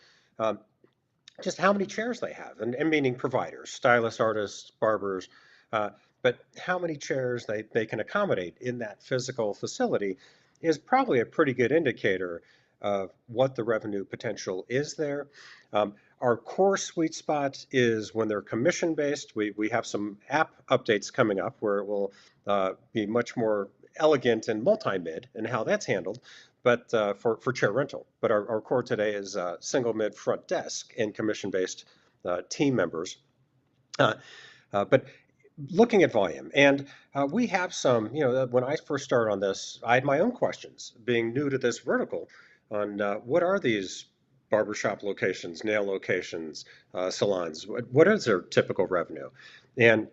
just how many chairs they have, and meaning providers, stylists, artists, barbers, but how many chairs they can accommodate in that physical facility is probably a pretty good indicator of what the revenue potential is there. Our core sweet spot is when they're commission based. We have some app updates coming up where it will be much more elegant and multi-mid and how that's handled, but for chair rental. But our core today is single mid front desk and commission-based team members. But looking at volume, and we have some, when I first started on this, I had my own questions, being new to this vertical, on what are these barbershop locations, nail locations, salons, what is their typical revenue? And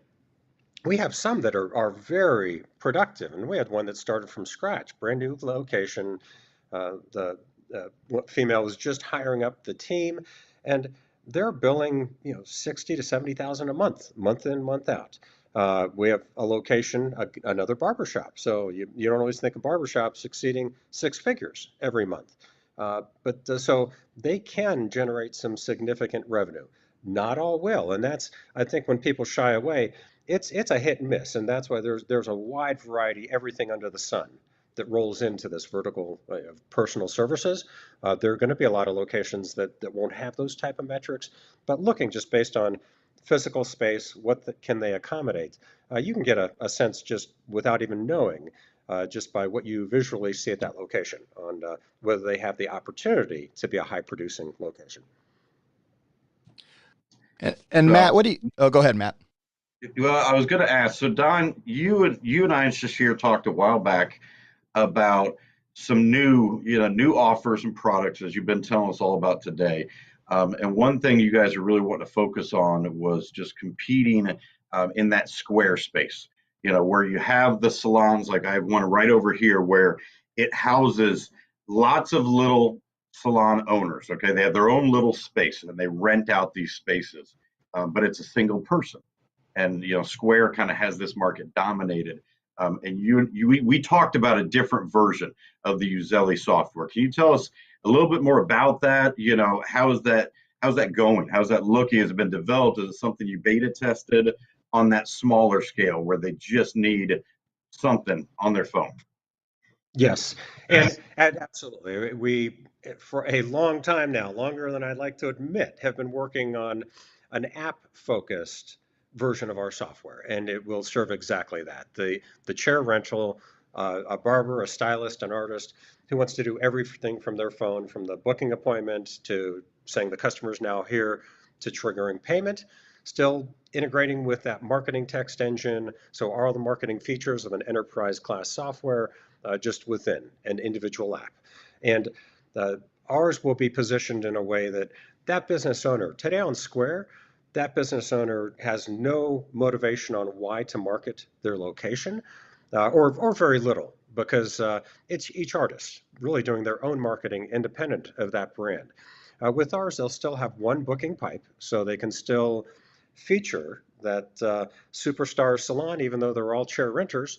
we have some that are very productive, and we had one that started from scratch, brand new location. The female was just hiring up the team, and they're billing 60 to 70,000 a month, month in, month out. We have a location, another barbershop. So you don't always think of barbershops exceeding six figures every month. But so they can generate some significant revenue. Not all will, and that's, I think, when people shy away, it's a hit and miss, and that's why there's a wide variety, everything under the sun, that rolls into this vertical of personal services. There are going to be a lot of locations that won't have those type of metrics, but looking just based on physical space, can they accommodate? You can get a sense just without even knowing, just by what you visually see at that location, on whether they have the opportunity to be a high producing location.
And Matt, go ahead, Matt.
Well, I was going to ask. So, Don, you and I just here talked a while back about some new offers and products, as you've been telling us all about today. And one thing you guys are really wanting to focus on was just competing in that square space. Where you have the salons, like I have one right over here, where it houses lots of little salon owners. Okay, they have their own little space, and they rent out these spaces, but it's a single person. And Square kind of has this market dominated. And we talked about a different version of the Uzelli software. Can you tell us a little bit more about that? How's that going? How's that looking? Has it been developed? Is it something you beta tested on that smaller scale where they just need something on their phone?
Yes, and absolutely. We, for a long time now, longer than I'd like to admit, have been working on an app-focused version of our software, and it will serve exactly that. The chair rental, a barber, a stylist, an artist who wants to do everything from their phone, from the booking appointment to saying the customer's now here to triggering payment, still integrating with that marketing text engine. So all the marketing features of an enterprise class software just within an individual app. And ours will be positioned in a way that business owner, today on Square, that business owner has no motivation on why to market their location, or very little, because it's each artist really doing their own marketing independent of that brand. With ours, they'll still have one booking pipe, so they can still feature that superstar salon, even though they're all chair renters,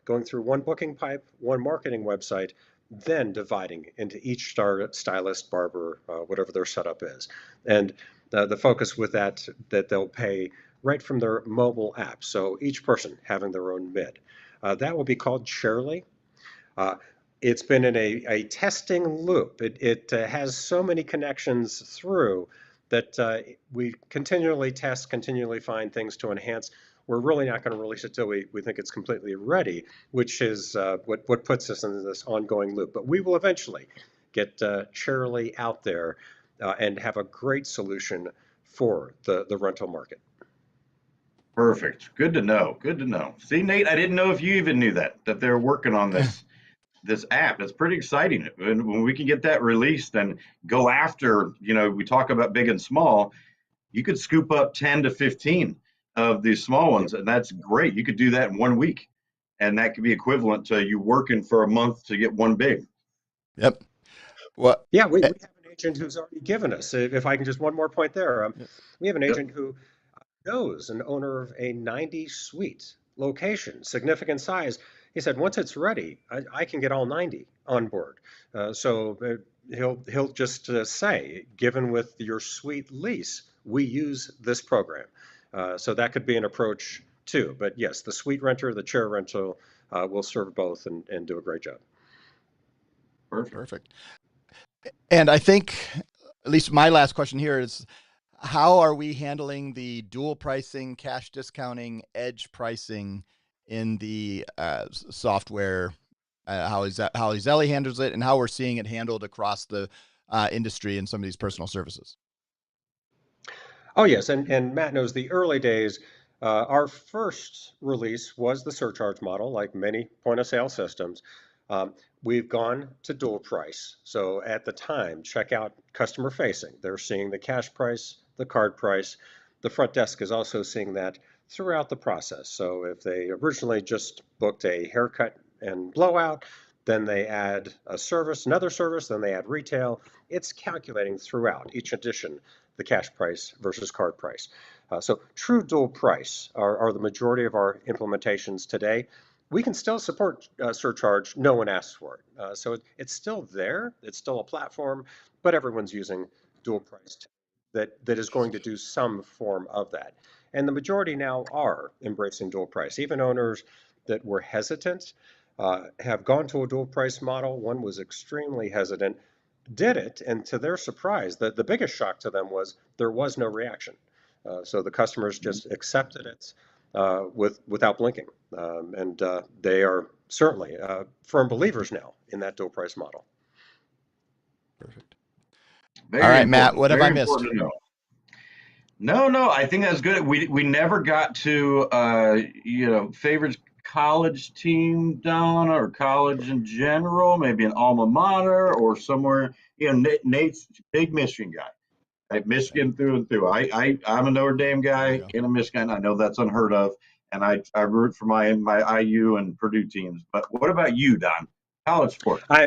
going through one booking pipe, one marketing website, then dividing into each stylist, barber, whatever their setup is. And the focus with that they'll pay right from their mobile app. So each person having their own mid. That will be called Chairly. It's been in a testing loop. It has so many connections through that we continually test, continually find things to enhance. We're really not going to release it till we think it's completely ready, which is what puts us in this ongoing loop. But we will eventually get Chairly out there and have a great solution for the rental market.
Perfect. Good to know. Good to know. See, Nate, I didn't know if you even knew that they're working on this app. It's pretty exciting. And when we can get that released and go after, we talk about big and small, you could scoop up 10 to 15 of these small ones, and that's great. You could do that in 1 week, and that could be equivalent to you working for a month to get one big.
Yep. Well,
yeah, we have an agent who's already given us, if I can just one more point there, we have an agent who knows an owner of a 90 suite location, significant size, He said, once it's ready, I can get all 90 on board. He'll just say, given with your suite lease, we use this program. So that could be an approach too. But yes, the suite renter, the chair rental will serve both and do a great job.
Perfect. And I think, at least my last question here is, how are we handling the dual pricing, cash discounting, edge pricing in the software? How Zelly handles it, and how we're seeing it handled across the industry in some of these personal services?
Oh, yes. And Matt knows the early days, our first release was the surcharge model, like many point of sale systems. We've gone to dual price. So at the time, checkout customer facing, they're seeing the cash price, the card price. The front desk is also seeing that throughout the process. So if they originally just booked a haircut and blowout, then they add a service, another service, then they add retail. It's calculating throughout each edition the cash price versus card price. So true dual price are the majority of our implementations today. We can still support surcharge. No one asks for it. So it's still there. It's still a platform, but everyone's using dual price that is going to do some form of that. And the majority now are embracing dual price. Even owners that were hesitant have gone to a dual price model. One was extremely hesitant, did it, and to their surprise, the biggest shock to them was there was no reaction. So the customers just accepted it without blinking, and they are certainly firm believers now in that dual price model.
Perfect.
Very
All right,
important.
Matt, what have
Very
I missed?
No, I think that's good. We never got to favorites college team, Donna, or college in general, maybe an alma mater or somewhere. Nate's a big Michigan guy. Right? Michigan through and through. I'm a Notre Dame guy in a Michigan. I know that's unheard of, and I root for my IU and Purdue teams. But what about you, Don? College sports.
I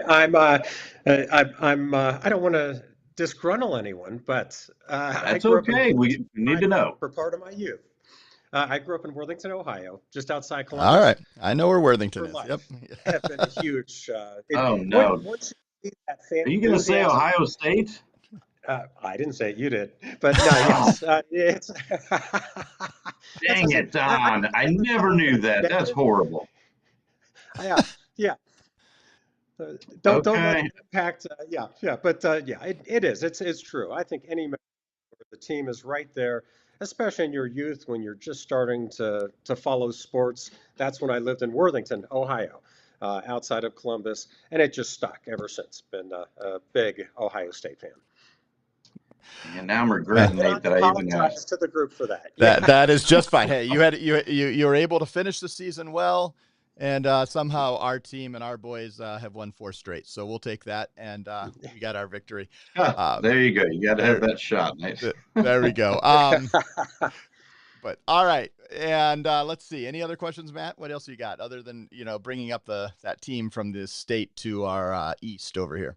don't want to disgruntle anyone, but
that's okay. We need to know.
For part of my youth. I grew up in Worthington, Ohio, just outside Columbus.
All right. I know where Worthington is. Yep.
Have been a huge.
Oh, no.
Once you see that fan
Are you going to say Ohio State?
I didn't say it. You did. But no, yes. It's
Dang it, Don. I never knew that. That's horrible.
Yeah. Don't let it impact. But it is. It's true. I think any member of the team is right there, especially in your youth when you're just starting to follow sports. That's when I lived in Worthington, Ohio, outside of Columbus, and it just stuck ever since. Been a big Ohio State fan.
And now I'm regretting, Nate, that I even asked.
To the group for that.
That is just fine. Hey, you were able to finish the season well. And somehow our team and our boys have won 4 straight. So we'll take that, and we got our victory.
There you go. You got to have that shot. Nice.
There we go. But all right. And let's see. Any other questions, Matt? What else you got other than, bringing up that team from the state to our east over here?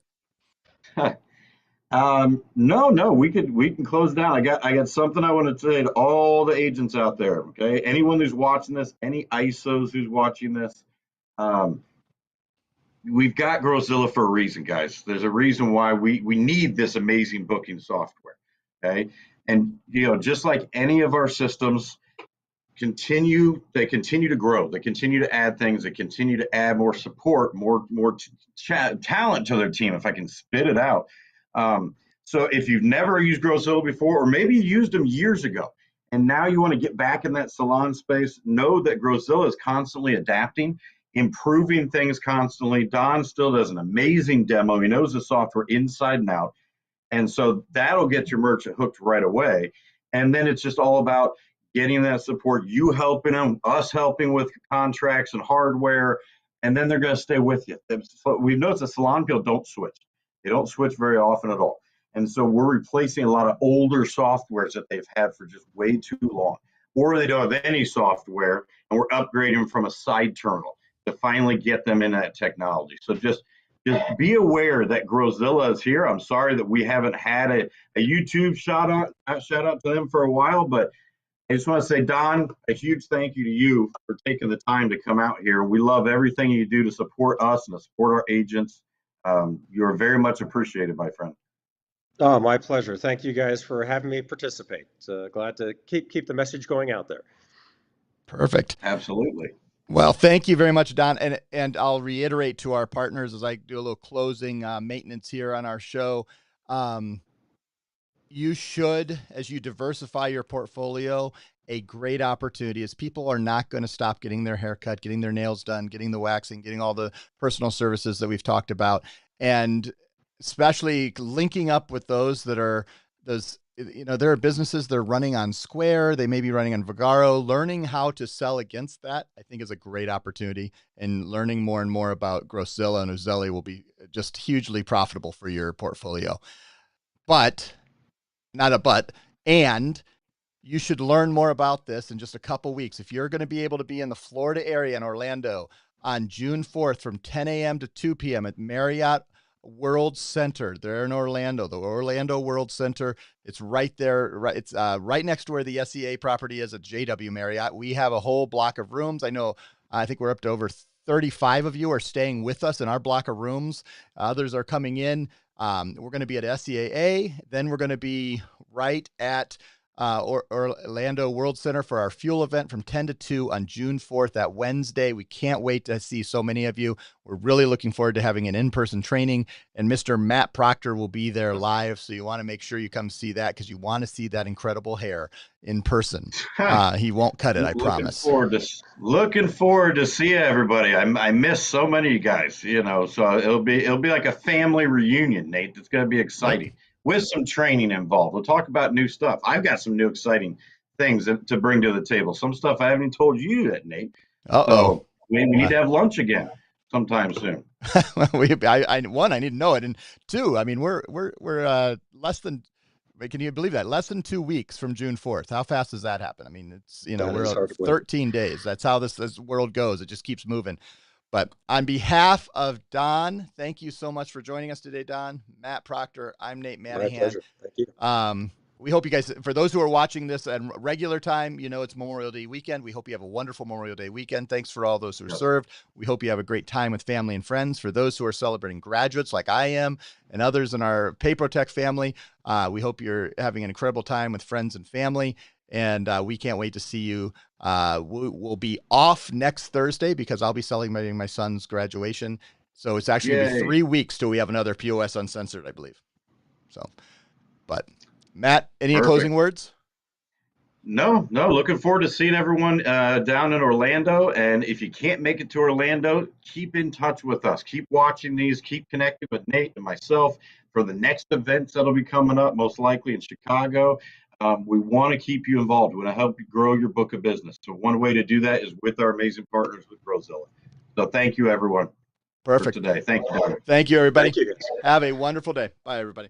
No, we can close down. I got something I want to say to all the agents out there. Okay, anyone who's watching this, any ISOs who's watching this, we've got Growzilla for a reason, guys. There's a reason why we need this amazing booking software. Okay, and just like any of our systems they continue to grow. They continue to add things. They continue to add more support, more talent to their team. If I can spit it out. So if you've never used Growzilla before, or maybe you used them years ago, and now you want to get back in that salon space, know that Growzilla is constantly adapting, improving things constantly. Don still does an amazing demo. He knows the software inside and out. And so that'll get your merchant hooked right away. And then it's just all about getting that support, you helping them, us helping with contracts and hardware, and then they're going to stay with you. We've noticed the salon people don't switch. They don't switch very often at all. And so we're replacing a lot of older softwares that they've had for just way too long. Or they don't have any software, and we're upgrading them from a side terminal to finally get them in that technology. So just be aware that Growzilla is here. I'm sorry that we haven't had a YouTube shout out to them for a while, but I just want to say, Don, a huge thank you to you for taking the time to come out here. We love everything you do to support us and to support our agents. You're very much appreciated, my friend.
Oh, my pleasure. Thank you guys for having me participate. Glad to keep the message going out there.
Perfect.
Absolutely.
Well, thank you very much, Don. And I'll reiterate to our partners as I do a little closing maintenance here on our show. You should, as you diversify your portfolio, a great opportunity is people are not going to stop getting their hair cut, getting their nails done, getting the waxing, getting all the personal services that we've talked about. And especially linking up with those that are those, there are businesses they're running on Square. They may be running on Vagaro. Learning how to sell against that, I think, is a great opportunity. And learning more and more about Grosszilla and Uzelli will be just hugely profitable for your portfolio. And you should learn more about this in just a couple weeks. If you're going to be able to be in the Florida area in Orlando on June 4th from 10 a.m. to 2 p.m. at Marriott World Center. They're in Orlando, the Orlando World Center. It's right there. It's right next to where the SEA property is at JW Marriott. We have a whole block of rooms. I think we're up to over 35 of you are staying with us in our block of rooms. Others are coming in. We're going to be at SEAA. Then we're going to be right at Orlando World Center for our fuel event from 10 to 2 on June 4th, that Wednesday. We can't wait to see so many of you. We're really looking forward to having an in-person training, and Mr. Matt Proctor will be there live. So you want to make sure you come see that because you want to see that incredible hair in person. He won't cut it, I promise.
Looking forward to see everybody. I miss so many of you guys, so it'll be like a family reunion, Nate. It's going to be exciting. Yep. With some training involved. We'll talk about new stuff. I've got some new exciting things to bring to the table. Some stuff I haven't told you yet, Nate. So we need to have lunch again sometime soon.
I need to know it. And two, I mean, we're less than, can you believe that? Less than 2 weeks from June 4th. How fast does that happen? I mean, it's, we're 13 days. That's how this world goes. It just keeps moving. But on behalf of Don, thank you so much for joining us today, Don. Matt Proctor, I'm Nate Manahan.
My pleasure. Thank you.
We hope you guys, for those who are watching this at regular time, it's Memorial Day weekend. We hope you have a wonderful Memorial Day weekend. Thanks for all those who served. We hope you have a great time with family and friends. For those who are celebrating graduates like I am and others in our PayProTec family, we hope you're having an incredible time with friends and family. And we can't wait to see you. We'll be off next Thursday because I'll be celebrating my son's graduation. So it's actually going to be 3 weeks till we have another POS Uncensored, I believe. So, but Matt, any closing words?
No. Looking forward to seeing everyone down in Orlando. And if you can't make it to Orlando, keep in touch with us. Keep watching these. Keep connected with Nate and myself for the next events that'll be coming up, most likely in Chicago. We want to keep you involved. We want to help you grow your book of business. So one way to do that is with our amazing partners with Grosszilla. So thank you, everyone.
Perfect.
For today. Thank you, Don.
Thank you, everybody.
Thank you, guys.
Have a wonderful day. Bye, everybody.